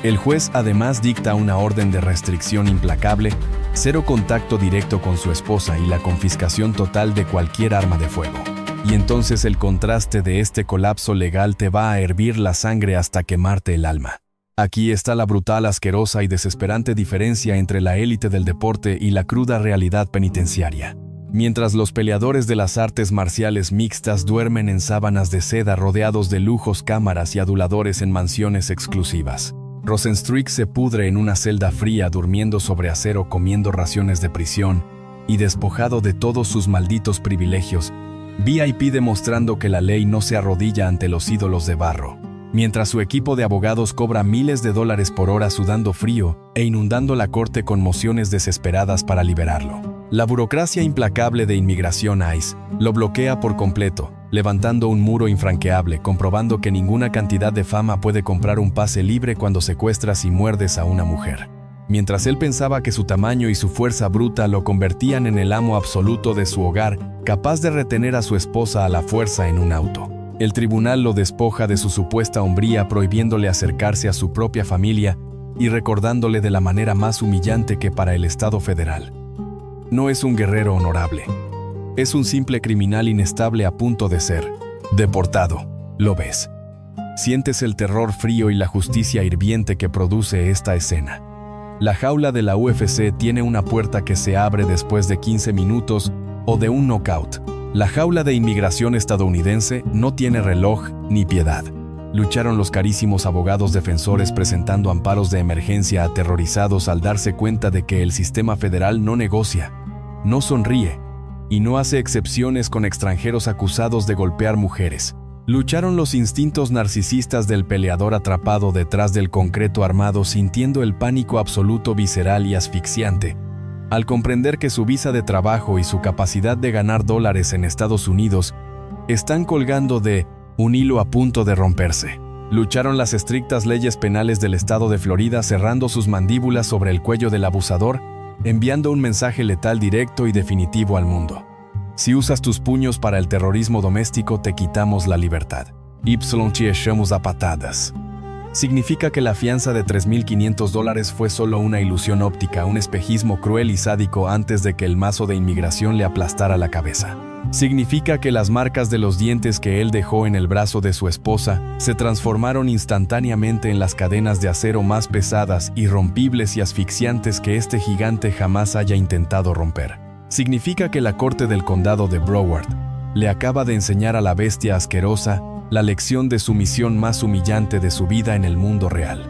El juez además dicta una orden de restricción implacable, 0 contacto directo con su esposa y la confiscación total de cualquier arma de fuego. Y entonces el contraste de este colapso legal te va a hervir la sangre hasta quemarte el alma. Aquí está la brutal, asquerosa y desesperante diferencia entre la élite del deporte y la cruda realidad penitenciaria. Mientras los peleadores de las artes marciales mixtas duermen en sábanas de seda rodeados de lujos, cámaras y aduladores en mansiones exclusivas, Rozenstruik se pudre en una celda fría durmiendo sobre acero, comiendo raciones de prisión y despojado de todos sus malditos privilegios, VIP demostrando que la ley no se arrodilla ante los ídolos de barro, mientras su equipo de abogados cobra miles de dólares por hora sudando frío e inundando la corte con mociones desesperadas para liberarlo. La burocracia implacable de inmigración ICE lo bloquea por completo, levantando un muro infranqueable, comprobando que ninguna cantidad de fama puede comprar un pase libre cuando secuestras y muerdes a una mujer. Mientras él pensaba que su tamaño y su fuerza bruta lo convertían en el amo absoluto de su hogar, capaz de retener a su esposa a la fuerza en un auto. El tribunal lo despoja de su supuesta hombría, prohibiéndole acercarse a su propia familia y recordándole de la manera más humillante que para el Estado federal. No es un guerrero honorable. Es un simple criminal inestable a punto de ser deportado. ¿Lo ves? ¿Sientes el terror frío y la justicia hirviente que produce esta escena? La jaula de la UFC tiene una puerta que se abre después de 15 minutos o de un knockout. La jaula de inmigración estadounidense no tiene reloj ni piedad. Lucharon los carísimos abogados defensores presentando amparos de emergencia aterrorizados al darse cuenta de que el sistema federal no negocia, no sonríe y no hace excepciones con extranjeros acusados de golpear mujeres. Lucharon los instintos narcisistas del peleador atrapado detrás del concreto armado sintiendo el pánico absoluto visceral y asfixiante, al comprender que su visa de trabajo y su capacidad de ganar dólares en Estados Unidos están colgando de un hilo a punto de romperse. Lucharon las estrictas leyes penales del estado de Florida cerrando sus mandíbulas sobre el cuello del abusador, enviando un mensaje letal directo y definitivo al mundo. Si usas tus puños para el terrorismo doméstico, te quitamos la libertad. Te echamos a patadas. Significa que la fianza de $3,500 fue solo una ilusión óptica, un espejismo cruel y sádico antes de que el mazo de inmigración le aplastara la cabeza. Significa que las marcas de los dientes que él dejó en el brazo de su esposa se transformaron instantáneamente en las cadenas de acero más pesadas, irrompibles y asfixiantes que este gigante jamás haya intentado romper. Significa que la corte del condado de Broward le acaba de enseñar a la bestia asquerosa la lección de sumisión más humillante de su vida en el mundo real.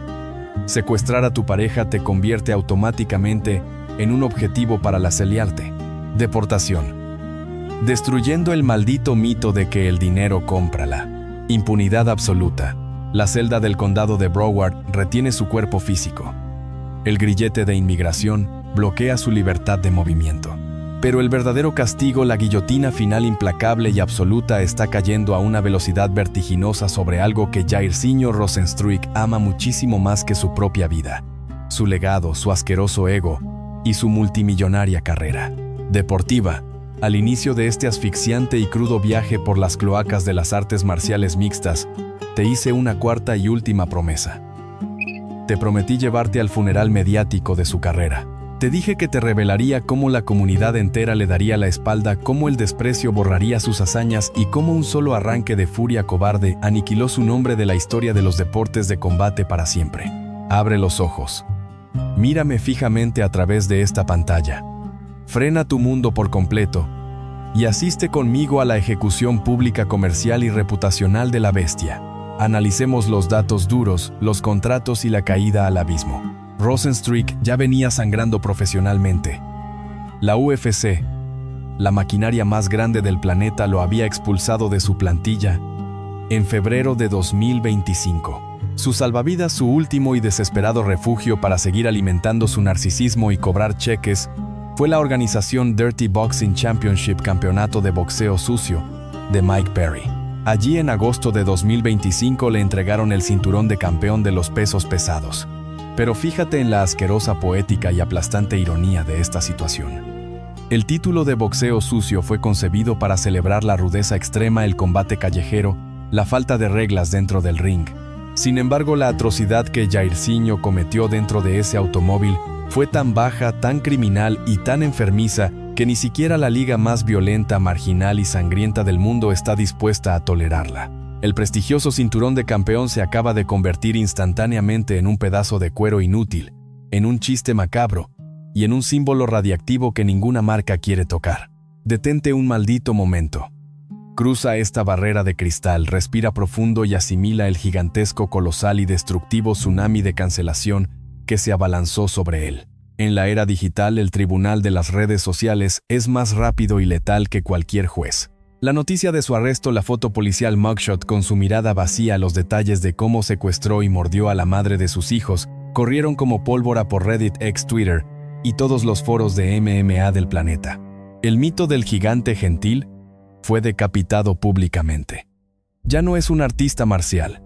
Secuestrar a tu pareja te convierte automáticamente en un objetivo para la celiarte. Deportación. Destruyendo el maldito mito de que el dinero compra la impunidad absoluta. La celda del condado de Broward retiene su cuerpo físico. El grillete de inmigración bloquea su libertad de movimiento. Pero el verdadero castigo, la guillotina final implacable y absoluta, está cayendo a una velocidad vertiginosa sobre algo que Jairzinho Rozenstruik ama muchísimo más que su propia vida, su legado, su asqueroso ego y su multimillonaria carrera deportiva. Al inicio de este asfixiante y crudo viaje por las cloacas de las artes marciales mixtas, te hice una cuarta y última promesa. Te prometí llevarte al funeral mediático de su carrera. Te dije que te revelaría cómo la comunidad entera le daría la espalda, cómo el desprecio borraría sus hazañas y cómo un solo arranque de furia cobarde aniquiló su nombre de la historia de los deportes de combate para siempre. Abre los ojos. Mírame fijamente a través de esta pantalla. Frena tu mundo por completo y asiste conmigo a la ejecución pública, comercial y reputacional de la bestia. Analicemos los datos duros, los contratos y la caída al abismo. Rozenstruik ya venía sangrando profesionalmente. La UFC, la maquinaria más grande del planeta, lo había expulsado de su plantilla en febrero de 2025. Su salvavidas, su último y desesperado refugio para seguir alimentando su narcisismo y cobrar cheques, fue la organización Dirty Boxing Championship, campeonato de boxeo sucio, de Mike Perry. Allí en agosto de 2025 le entregaron el cinturón de campeón de los pesos pesados. Pero fíjate en la asquerosa, poética y aplastante ironía de esta situación. El título de boxeo sucio fue concebido para celebrar la rudeza extrema, el combate callejero, la falta de reglas dentro del ring. Sin embargo, la atrocidad que Jairzinho cometió dentro de ese automóvil fue tan baja, tan criminal y tan enfermiza que ni siquiera la liga más violenta, marginal y sangrienta del mundo está dispuesta a tolerarla. El prestigioso cinturón de campeón se acaba de convertir instantáneamente en un pedazo de cuero inútil, en un chiste macabro y en un símbolo radiactivo que ninguna marca quiere tocar. Detente un maldito momento. Cruza esta barrera de cristal, respira profundo y asimila el gigantesco, colosal y destructivo tsunami de cancelación que se abalanzó sobre él. En la era digital, el tribunal de las redes sociales es más rápido y letal que cualquier juez. La noticia de su arresto, la foto policial mugshot con su mirada vacía, los detalles de cómo secuestró y mordió a la madre de sus hijos, corrieron como pólvora por Reddit, ex Twitter y todos los foros de MMA del planeta. El mito del gigante gentil fue decapitado públicamente. Ya no es un artista marcial,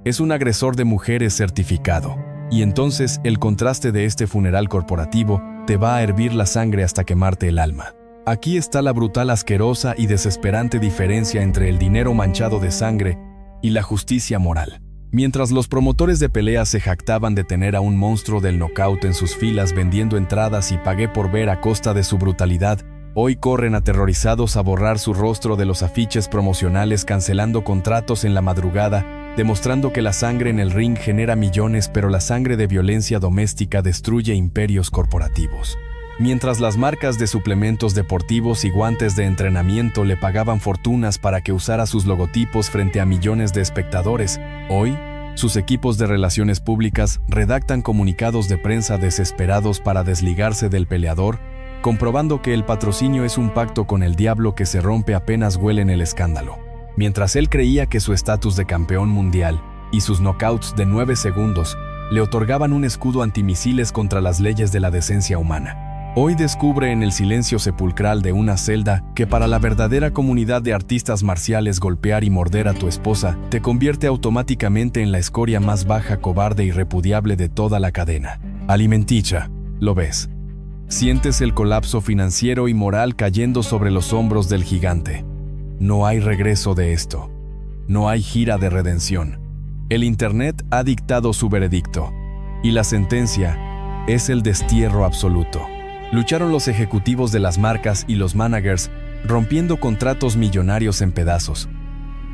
es un agresor de mujeres certificado. Y entonces el contraste de este funeral corporativo te va a hervir la sangre hasta quemarte el alma. Aquí está la brutal, asquerosa y desesperante diferencia entre el dinero manchado de sangre y la justicia moral. Mientras los promotores de peleas se jactaban de tener a un monstruo del knockout en sus filas vendiendo entradas y pagué por ver a costa de su brutalidad, hoy corren aterrorizados a borrar su rostro de los afiches promocionales, cancelando contratos en la madrugada demostrando que la sangre en el ring genera millones, pero la sangre de violencia doméstica destruye imperios corporativos. Mientras las marcas de suplementos deportivos y guantes de entrenamiento le pagaban fortunas para que usara sus logotipos frente a millones de espectadores, hoy, sus equipos de relaciones públicas redactan comunicados de prensa desesperados para desligarse del peleador, comprobando que el patrocinio es un pacto con el diablo que se rompe apenas huelen el escándalo. Mientras él creía que su estatus de campeón mundial y sus knockouts de 9 segundos le otorgaban un escudo antimisiles contra las leyes de la decencia humana. Hoy descubre en el silencio sepulcral de una celda que para la verdadera comunidad de artistas marciales golpear y morder a tu esposa te convierte automáticamente en la escoria más baja, cobarde y repudiable de toda la cadena alimenticia. ¿Lo ves? Sientes el colapso financiero y moral cayendo sobre los hombros del gigante. No hay regreso de esto. No hay gira de redención. El Internet ha dictado su veredicto, y la sentencia es el destierro absoluto. Lucharon los ejecutivos de las marcas y los managers, rompiendo contratos millonarios en pedazos,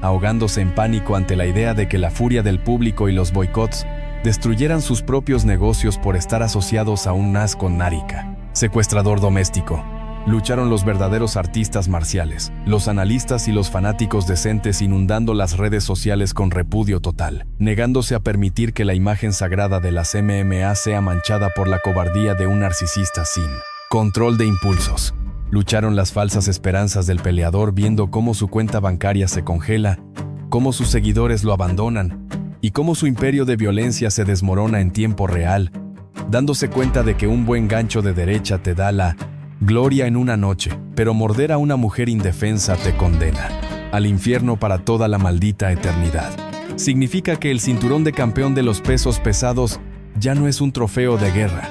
ahogándose en pánico ante la idea de que la furia del público y los boicots destruyeran sus propios negocios por estar asociados a un as con Narika, secuestrador doméstico. Lucharon los verdaderos artistas marciales, los analistas y los fanáticos decentes, inundando las redes sociales con repudio total, negándose a permitir que la imagen sagrada de las MMA sea manchada por la cobardía de un narcisista sin control de impulsos. Lucharon las falsas esperanzas del peleador, viendo cómo su cuenta bancaria se congela, cómo sus seguidores lo abandonan y cómo su imperio de violencia se desmorona en tiempo real, dándose cuenta de que un buen gancho de derecha te da la gloria en una noche, pero morder a una mujer indefensa te condena al infierno para toda la maldita eternidad. Significa que el cinturón de campeón de los pesos pesados ya no es un trofeo de guerra.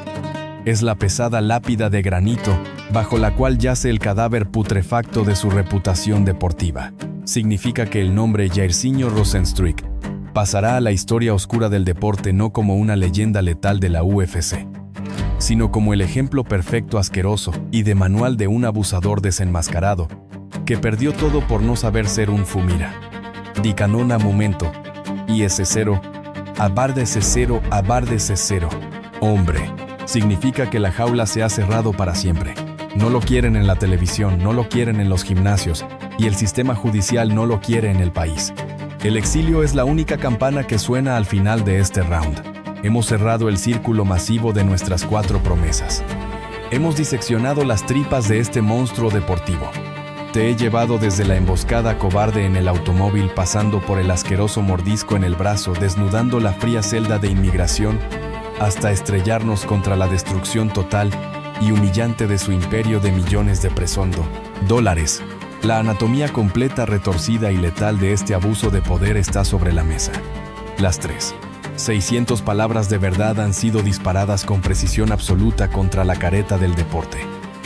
Es la pesada lápida de granito bajo la cual yace el cadáver putrefacto de su reputación deportiva. Significa que el nombre Jairzinho Rozenstruik pasará a la historia oscura del deporte no como una leyenda letal de la UFC, sino como el ejemplo perfecto, asqueroso y de manual de un abusador desenmascarado que perdió todo por no saber ser un fumira. Di canona momento, y ese cero, abárdese cero. Hombre, significa que la jaula se ha cerrado para siempre. No lo quieren en la televisión, no lo quieren en los gimnasios, y el sistema judicial no lo quiere en el país. El exilio es la única campana que suena al final de este round. Hemos cerrado el círculo masivo de nuestras 4 promesas. Hemos diseccionado las tripas de este monstruo deportivo. Te he llevado desde la emboscada cobarde en el automóvil, pasando por el asqueroso mordisco en el brazo, desnudando la fría celda de inmigración, hasta estrellarnos contra la destrucción total y humillante de su imperio de millones de $. La anatomía completa, retorcida y letal de este abuso de poder está sobre la mesa. Las 600 palabras de verdad han sido disparadas con precisión absoluta contra la careta del deporte.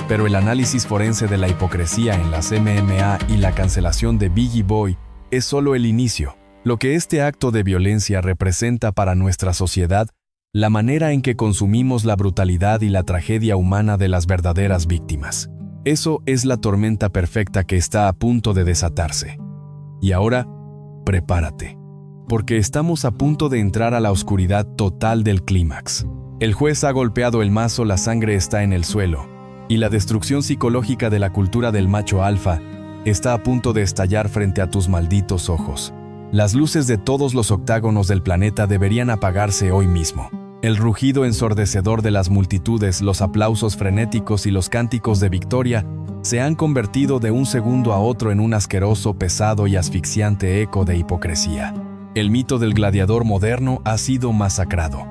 Pero el análisis forense de la hipocresía en las MMA y la cancelación de Biggie Boy es solo el inicio. Lo que este acto de violencia representa para nuestra sociedad, la manera en que consumimos la brutalidad y la tragedia humana de las verdaderas víctimas. Eso es la tormenta perfecta que está a punto de desatarse. Y ahora, prepárate, porque estamos a punto de entrar a la oscuridad total del clímax. El juez ha golpeado el mazo, la sangre está en el suelo, y la destrucción psicológica de la cultura del macho alfa está a punto de estallar frente a tus malditos ojos. Las luces de todos los octágonos del planeta deberían apagarse hoy mismo. El rugido ensordecedor de las multitudes, los aplausos frenéticos y los cánticos de victoria se han convertido de un segundo a otro en un asqueroso, pesado y asfixiante eco de hipocresía. El mito del gladiador moderno ha sido masacrado.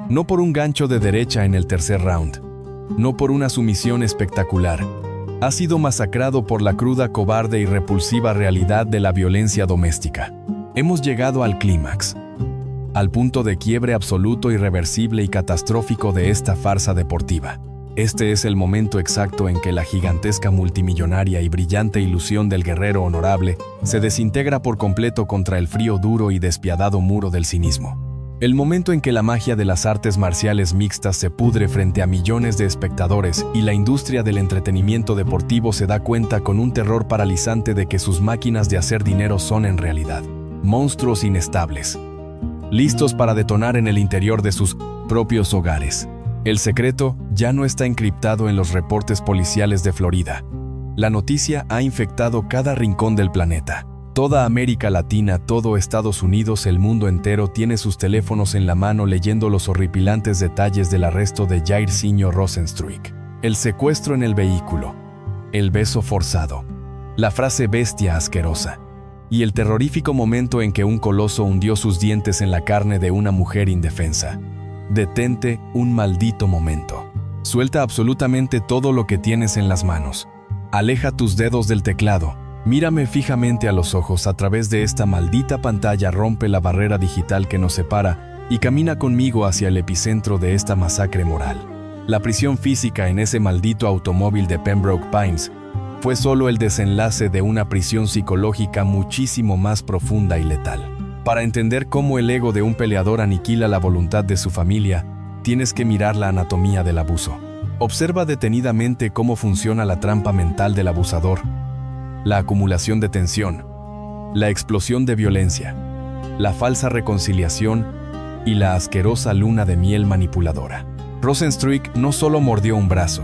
No por un gancho de derecha en el tercer round, no por una sumisión espectacular. Ha sido masacrado por la cruda, cobarde y repulsiva realidad de la violencia doméstica. Hemos llegado al clímax, al punto de quiebre absoluto, irreversible y catastrófico de esta farsa deportiva. Este es el momento exacto en que la gigantesca, multimillonaria y brillante ilusión del guerrero honorable se desintegra por completo contra el frío, duro y despiadado muro del cinismo. El momento en que la magia de las artes marciales mixtas se pudre frente a millones de espectadores y la industria del entretenimiento deportivo se da cuenta con un terror paralizante de que sus máquinas de hacer dinero son en realidad monstruos inestables, listos para detonar en el interior de sus propios hogares. El secreto ya no está encriptado en los reportes policiales de Florida. La noticia ha infectado cada rincón del planeta. Toda América Latina, todo Estados Unidos, el mundo entero tiene sus teléfonos en la mano leyendo los horripilantes detalles del arresto de Jairzinho Rosenstruik. El secuestro en el vehículo, el beso forzado, la frase bestia asquerosa y el terrorífico momento en que un coloso hundió sus dientes en la carne de una mujer indefensa. Detente un maldito momento. Suelta absolutamente todo lo que tienes en las manos. Aleja tus dedos del teclado. Mírame fijamente a los ojos a través de esta maldita pantalla, rompe la barrera digital que nos separa y camina conmigo hacia el epicentro de esta masacre moral. La prisión física en ese maldito automóvil de Pembroke Pines fue solo el desenlace de una prisión psicológica muchísimo más profunda y letal. Para entender cómo el ego de un peleador aniquila la voluntad de su familia, tienes que mirar la anatomía del abuso. Observa detenidamente cómo funciona la trampa mental del abusador, la acumulación de tensión, la explosión de violencia, la falsa reconciliación y la asquerosa luna de miel manipuladora. Rosenstruik no solo mordió un brazo,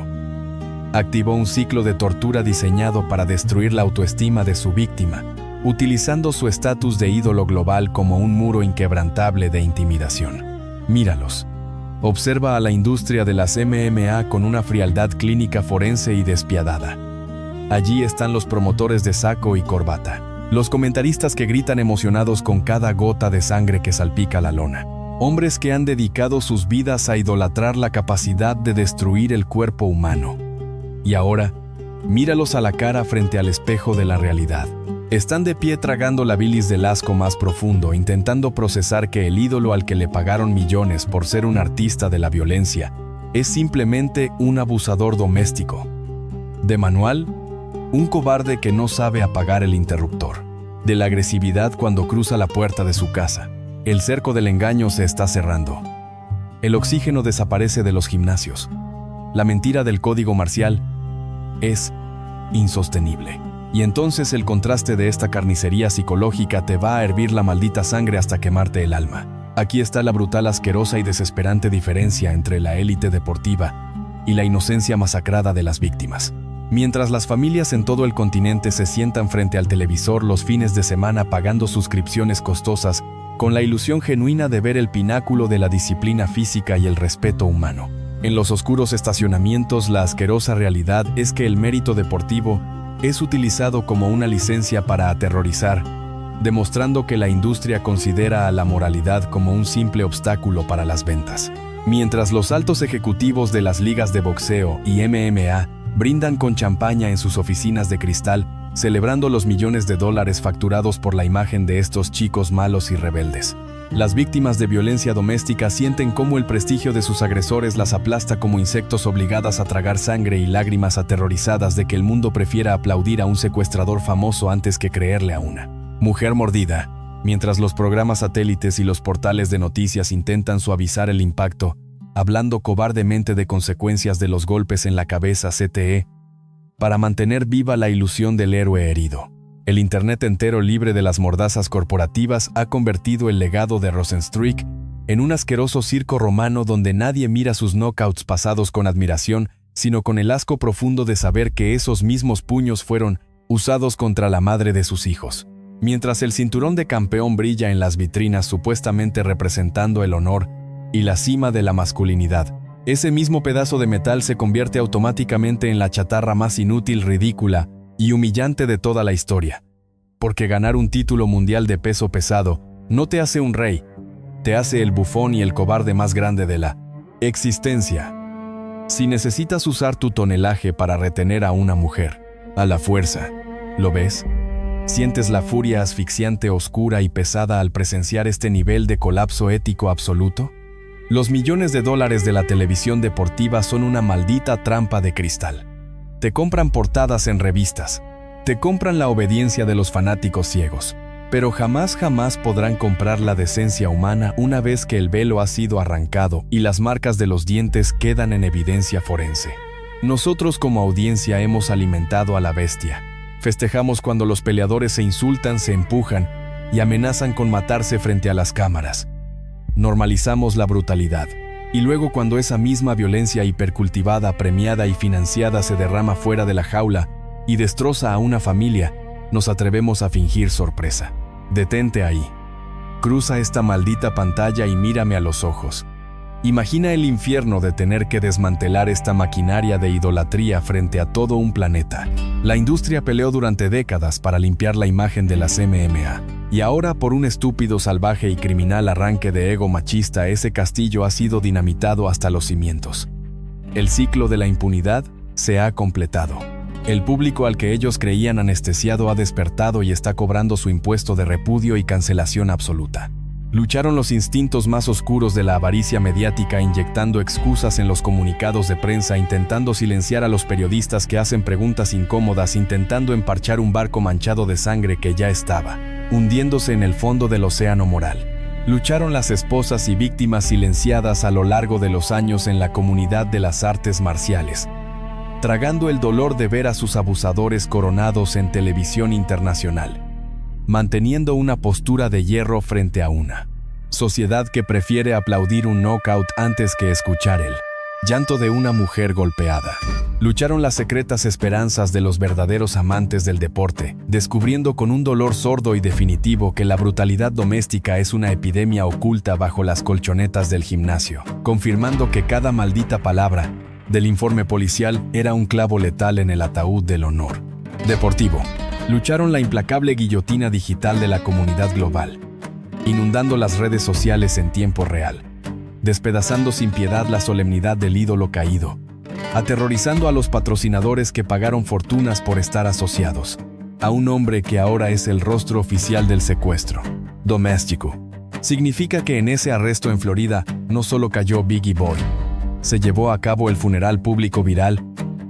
activó un ciclo de tortura diseñado para destruir la autoestima de su víctima, utilizando su estatus de ídolo global como un muro inquebrantable de intimidación. Míralos. Observa a la industria de las MMA con una frialdad clínica forense y despiadada. Allí están los promotores de saco y corbata, los comentaristas que gritan emocionados con cada gota de sangre que salpica la lona. Hombres que han dedicado sus vidas a idolatrar la capacidad de destruir el cuerpo humano. Y ahora, míralos a la cara frente al espejo de la realidad. Están de pie tragando la bilis del asco más profundo, intentando procesar que el ídolo al que le pagaron millones por ser un artista de la violencia es simplemente un abusador doméstico. De manual, un cobarde que no sabe apagar el interruptor. De la agresividad cuando cruza la puerta de su casa. El cerco del engaño se está cerrando. El oxígeno desaparece de los gimnasios. La mentira del código marcial es insostenible. Y entonces el contraste de esta carnicería psicológica te va a hervir la maldita sangre hasta quemarte el alma. Aquí está la brutal, asquerosa y desesperante diferencia entre la élite deportiva y la inocencia masacrada de las víctimas. Mientras las familias en todo el continente se sientan frente al televisor los fines de semana pagando suscripciones costosas con la ilusión genuina de ver el pináculo de la disciplina física y el respeto humano. En los oscuros estacionamientos, la asquerosa realidad es que el mérito deportivo es utilizado como una licencia para aterrorizar, demostrando que la industria considera a la moralidad como un simple obstáculo para las ventas. Mientras los altos ejecutivos de las ligas de boxeo y MMA brindan con champaña en sus oficinas de cristal, celebrando los millones de dólares facturados por la imagen de estos chicos malos y rebeldes. Las víctimas de violencia doméstica sienten cómo el prestigio de sus agresores las aplasta como insectos, obligadas a tragar sangre y lágrimas, aterrorizadas de que el mundo prefiera aplaudir a un secuestrador famoso antes que creerle a una mujer mordida. Mientras los programas satélites y los portales de noticias intentan suavizar el impacto, hablando cobardemente de consecuencias de los golpes en la cabeza CTE, para mantener viva la ilusión del héroe herido. El Internet entero, libre de las mordazas corporativas, ha convertido el legado de Rosenstruik en un asqueroso circo romano donde nadie mira sus knockouts pasados con admiración, sino con el asco profundo de saber que esos mismos puños fueron usados contra la madre de sus hijos. Mientras el cinturón de campeón brilla en las vitrinas supuestamente representando el honor y la cima de la masculinidad, ese mismo pedazo de metal se convierte automáticamente en la chatarra más inútil, ridícula y humillante de toda la historia. Porque ganar un título mundial de peso pesado no te hace un rey, te hace el bufón y el cobarde más grande de la existencia. Si necesitas usar tu tonelaje para retener a una mujer, a la fuerza, ¿lo ves? ¿Sientes la furia asfixiante, oscura y pesada al presenciar este nivel de colapso ético absoluto? Los millones de dólares de la televisión deportiva son una maldita trampa de cristal. Te compran portadas en revistas, te compran la obediencia de los fanáticos ciegos, pero jamás podrán comprar la decencia humana una vez que el velo ha sido arrancado y las marcas de los dientes quedan en evidencia forense. Nosotros como audiencia hemos alimentado a la bestia. Festejamos cuando los peleadores se insultan, se empujan y amenazan con matarse frente a las cámaras. Normalizamos la brutalidad. Y luego cuando esa misma violencia hipercultivada, premiada y financiada se derrama fuera de la jaula y destroza a una familia, nos atrevemos a fingir sorpresa. Detente ahí. Cruza esta maldita pantalla y mírame a los ojos. Imagina el infierno de tener que desmantelar esta maquinaria de idolatría frente a todo un planeta. La industria peleó durante décadas para limpiar la imagen de las MMA. Y ahora, por un estúpido, salvaje y criminal arranque de ego machista, ese castillo ha sido dinamitado hasta los cimientos. El ciclo de la impunidad se ha completado. El público al que ellos creían anestesiado ha despertado y está cobrando su impuesto de repudio y cancelación absoluta. Lucharon los instintos más oscuros de la avaricia mediática, inyectando excusas en los comunicados de prensa, intentando silenciar a los periodistas que hacen preguntas incómodas, intentando emparchar un barco manchado de sangre que ya estaba hundiéndose en el fondo del océano moral. Lucharon las esposas y víctimas silenciadas a lo largo de los años en la comunidad de las artes marciales, tragando el dolor de ver a sus abusadores coronados en televisión internacional, manteniendo una postura de hierro frente a una sociedad que prefiere aplaudir un knockout antes que escuchar el llanto de una mujer golpeada. Lucharon las secretas esperanzas de los verdaderos amantes del deporte, descubriendo con un dolor sordo y definitivo que la brutalidad doméstica es una epidemia oculta bajo las colchonetas del gimnasio, confirmando que cada maldita palabra del informe policial era un clavo letal en el ataúd del honor deportivo. Lucharon la implacable guillotina digital de la comunidad global, inundando las redes sociales en tiempo real, despedazando sin piedad la solemnidad del ídolo caído, aterrorizando a los patrocinadores que pagaron fortunas por estar asociados a un hombre que ahora es el rostro oficial del secuestro doméstico. Significa que en ese arresto en Florida no solo cayó Biggie Boy, se llevó a cabo el funeral público viral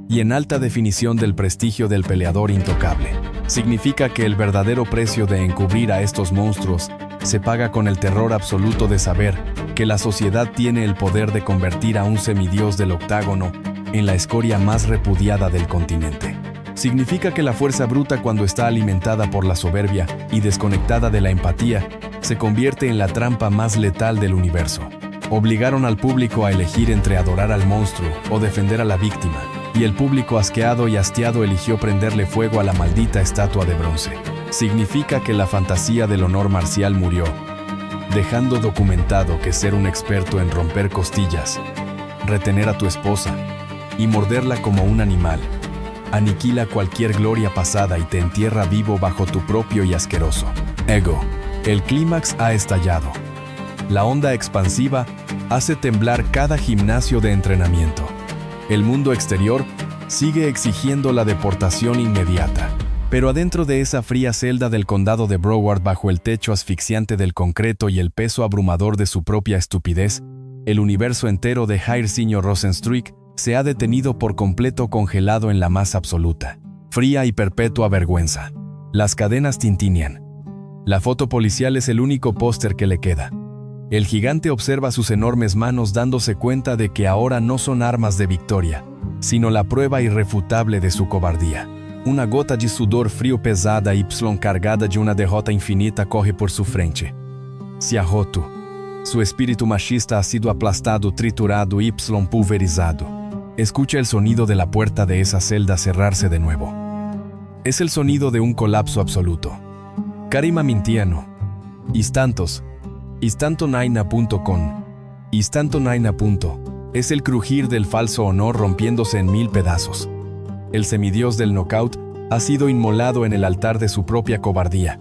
y en alta definición del prestigio del peleador intocable. Significa que el verdadero precio de encubrir a estos monstruos se paga con el terror absoluto de saber que la sociedad tiene el poder de convertir a un semidios del octágono en la escoria más repudiada del continente. Significa que la fuerza bruta, cuando está alimentada por la soberbia y desconectada de la empatía, se convierte en la trampa más letal del universo. Obligaron al público a elegir entre adorar al monstruo o defender a la víctima, y el público asqueado y hastiado eligió prenderle fuego a la maldita estatua de bronce. Significa que la fantasía del honor marcial murió, dejando documentado que ser un experto en romper costillas, retener a tu esposa y morderla como un animal aniquila cualquier gloria pasada y te entierra vivo bajo tu propio y asqueroso ego. El clímax ha estallado. La onda expansiva hace temblar cada gimnasio de entrenamiento. El mundo exterior sigue exigiendo la deportación inmediata. Pero adentro de esa fría celda del condado de Broward, bajo el techo asfixiante del concreto y el peso abrumador de su propia estupidez, el universo entero de Jairzinho Rozenstruik se ha detenido por completo, congelado en la más absoluta, fría y perpetua vergüenza. Las cadenas tintinean. La foto policial es el único póster que le queda. El gigante observa sus enormes manos, dándose cuenta de que ahora no son armas de victoria, sino la prueba irrefutable de su cobardía. Una gota de sudor frío pesada y cargada de una derrota infinita corre por su frente. Se ha roto. Su espíritu machista ha sido aplastado, triturado y pulverizado. Escucha el sonido de la puerta de esa celda cerrarse de nuevo. Es el sonido de un colapso absoluto. Karima Mintiano. Istantonaina.com. Istantonaina. Es el crujir del falso honor rompiéndose en 1000 pedazos. El semidios del knockout ha sido inmolado en el altar de su propia cobardía.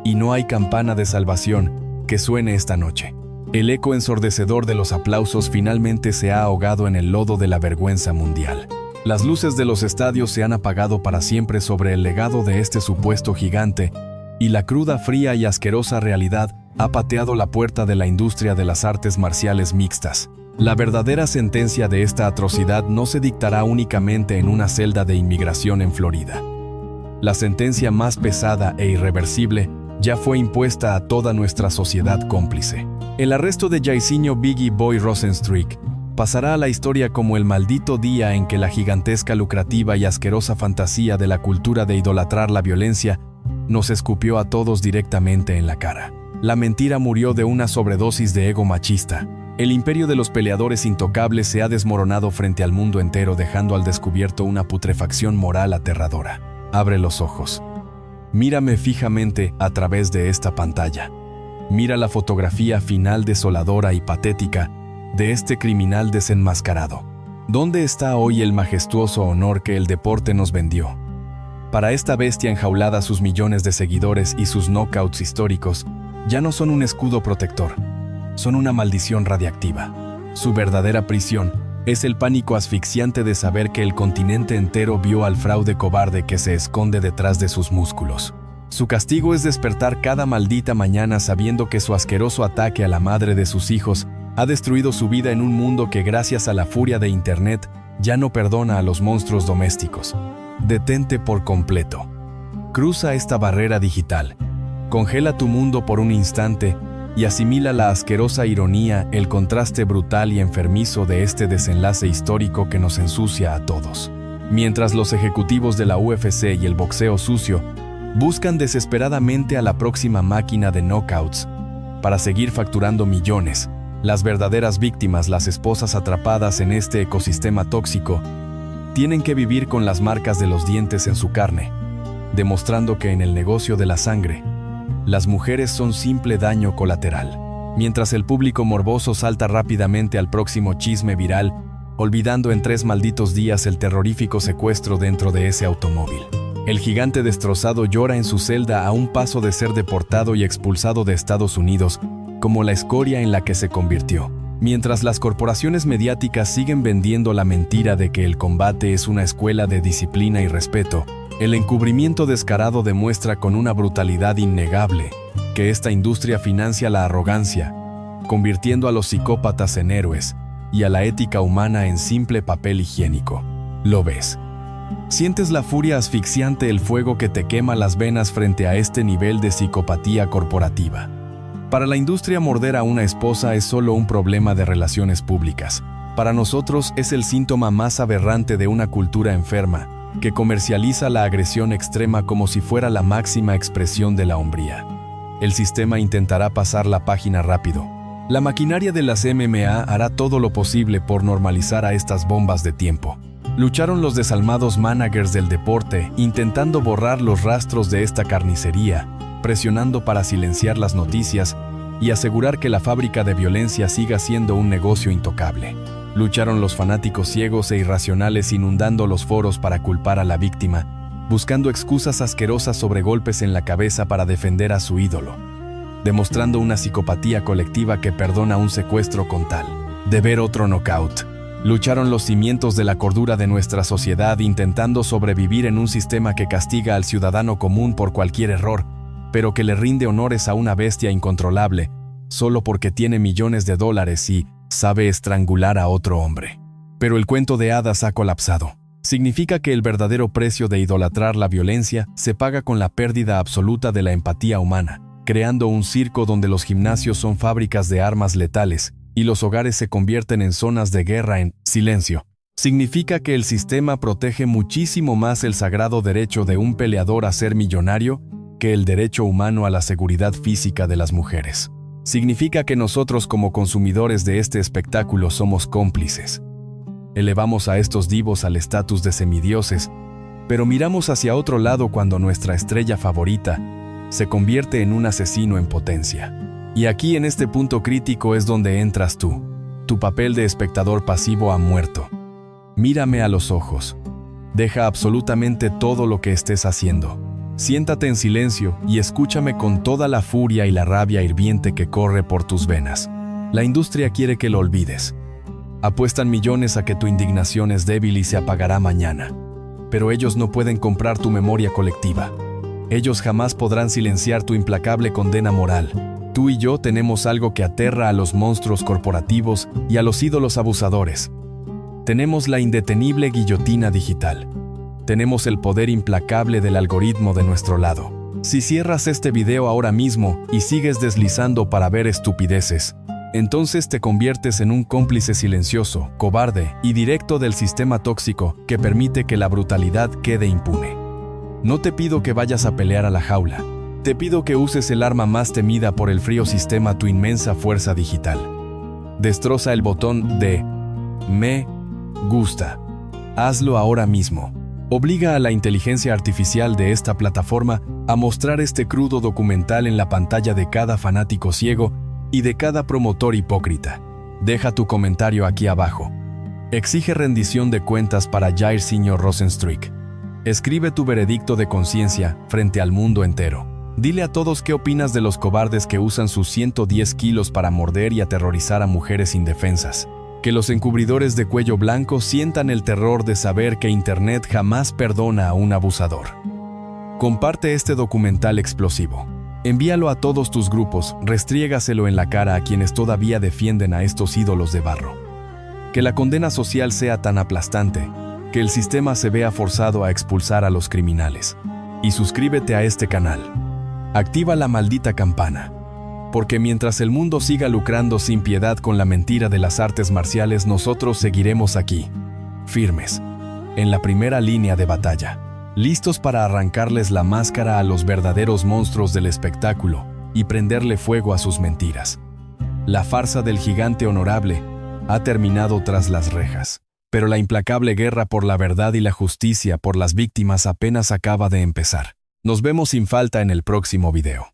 Y no hay campana de salvación que suene esta noche. El eco ensordecedor de los aplausos finalmente se ha ahogado en el lodo de la vergüenza mundial. Las luces de los estadios se han apagado para siempre sobre el legado de este supuesto gigante, y la cruda, fría y asquerosa realidad ha pateado la puerta de la industria de las artes marciales mixtas. La verdadera sentencia de esta atrocidad no se dictará únicamente en una celda de inmigración en Florida. La sentencia más pesada e irreversible ya fue impuesta a toda nuestra sociedad cómplice. El arresto de Jairzinho Biggie Boy Rozenstruik pasará a la historia como el maldito día en que la gigantesca, lucrativa y asquerosa fantasía de la cultura de idolatrar la violencia nos escupió a todos directamente en la cara. La mentira murió de una sobredosis de ego machista. El imperio de los peleadores intocables se ha desmoronado frente al mundo entero, dejando al descubierto una putrefacción moral aterradora. Abre los ojos. Mírame fijamente a través de esta pantalla. Mira la fotografía final desoladora y patética de este criminal desenmascarado. ¿Dónde está hoy el majestuoso honor que el deporte nos vendió? Para esta bestia enjaulada, sus millones de seguidores y sus knockouts históricos ya no son un escudo protector, son una maldición radiactiva. Su verdadera prisión es el pánico asfixiante de saber que el continente entero vio al fraude cobarde que se esconde detrás de sus músculos. Su castigo es despertar cada maldita mañana sabiendo que su asqueroso ataque a la madre de sus hijos ha destruido su vida en un mundo que, gracias a la furia de Internet, ya no perdona a los monstruos domésticos. Detente por completo. Cruza esta barrera digital. Congela tu mundo por un instante y asimila la asquerosa ironía, el contraste brutal y enfermizo de este desenlace histórico que nos ensucia a todos. Mientras los ejecutivos de la UFC y el boxeo sucio buscan desesperadamente a la próxima máquina de knockouts para seguir facturando millones, las verdaderas víctimas, las esposas atrapadas en este ecosistema tóxico, tienen que vivir con las marcas de los dientes en su carne, demostrando que en el negocio de la sangre, las mujeres son simple daño colateral. Mientras el público morboso salta rápidamente al próximo chisme viral, olvidando en 3 malditos días el terrorífico secuestro dentro de ese automóvil. El gigante destrozado llora en su celda a un paso de ser deportado y expulsado de Estados Unidos, como la escoria en la que se convirtió. Mientras las corporaciones mediáticas siguen vendiendo la mentira de que el combate es una escuela de disciplina y respeto, el encubrimiento descarado demuestra con una brutalidad innegable que esta industria financia la arrogancia, convirtiendo a los psicópatas en héroes y a la ética humana en simple papel higiénico. ¿Lo ves? ¿Sientes la furia asfixiante, el fuego que te quema las venas frente a este nivel de psicopatía corporativa? Para la industria, morder a una esposa es solo un problema de relaciones públicas. Para nosotros es el síntoma más aberrante de una cultura enferma, que comercializa la agresión extrema como si fuera la máxima expresión de la hombría. El sistema intentará pasar la página rápido. La maquinaria de las MMA hará todo lo posible por normalizar a estas bombas de tiempo. Lucharon los desalmados managers del deporte, intentando borrar los rastros de esta carnicería, presionando para silenciar las noticias y asegurar que la fábrica de violencia siga siendo un negocio intocable. Lucharon los fanáticos ciegos e irracionales, inundando los foros para culpar a la víctima, buscando excusas asquerosas sobre golpes en la cabeza para defender a su ídolo, demostrando una psicopatía colectiva que perdona un secuestro con tal de ver otro knockout. Lucharon los cimientos de la cordura de nuestra sociedad, intentando sobrevivir en un sistema que castiga al ciudadano común por cualquier error, pero que le rinde honores a una bestia incontrolable, solo porque tiene millones de dólares y sabe estrangular a otro hombre. Pero el cuento de hadas ha colapsado. Significa que el verdadero precio de idolatrar la violencia se paga con la pérdida absoluta de la empatía humana, creando un circo donde los gimnasios son fábricas de armas letales y los hogares se convierten en zonas de guerra en silencio. Significa que el sistema protege muchísimo más el sagrado derecho de un peleador a ser millonario que el derecho humano a la seguridad física de las mujeres. Significa que nosotros, como consumidores de este espectáculo, somos cómplices. Elevamos a estos divos al estatus de semidioses, pero miramos hacia otro lado cuando nuestra estrella favorita se convierte en un asesino en potencia. Y aquí, en este punto crítico, es donde entras tú. Tu papel de espectador pasivo ha muerto. Mírame a los ojos. Deja absolutamente todo lo que estés haciendo. Siéntate en silencio y escúchame con toda la furia y la rabia hirviente que corre por tus venas. La industria quiere que lo olvides. Apuestan millones a que tu indignación es débil y se apagará mañana. Pero ellos no pueden comprar tu memoria colectiva. Ellos jamás podrán silenciar tu implacable condena moral. Tú y yo tenemos algo que aterra a los monstruos corporativos y a los ídolos abusadores. Tenemos la indetenible guillotina digital. Tenemos el poder implacable del algoritmo de nuestro lado. Si cierras este video ahora mismo y sigues deslizando para ver estupideces, entonces te conviertes en un cómplice silencioso, cobarde y directo del sistema tóxico que permite que la brutalidad quede impune. No te pido que vayas a pelear a la jaula. Te pido que uses el arma más temida por el frío sistema, tu inmensa fuerza digital. Destroza el botón de me gusta. Hazlo ahora mismo. Obliga a la inteligencia artificial de esta plataforma a mostrar este crudo documental en la pantalla de cada fanático ciego y de cada promotor hipócrita. Deja tu comentario aquí abajo. Exige rendición de cuentas para Jair Sr. Rosenstruik. Escribe tu veredicto de conciencia frente al mundo entero. Dile a todos qué opinas de los cobardes que usan sus 110 kilos para morder y aterrorizar a mujeres indefensas. Que los encubridores de cuello blanco sientan el terror de saber que Internet jamás perdona a un abusador. Comparte este documental explosivo. Envíalo a todos tus grupos, restriégaselo en la cara a quienes todavía defienden a estos ídolos de barro. Que la condena social sea tan aplastante, que el sistema se vea forzado a expulsar a los criminales. Y suscríbete a este canal. Activa la maldita campana. Porque mientras el mundo siga lucrando sin piedad con la mentira de las artes marciales, nosotros seguiremos aquí, firmes, en la primera línea de batalla, listos para arrancarles la máscara a los verdaderos monstruos del espectáculo y prenderle fuego a sus mentiras. La farsa del gigante honorable ha terminado tras las rejas, pero la implacable guerra por la verdad y la justicia por las víctimas apenas acaba de empezar. Nos vemos sin falta en el próximo video.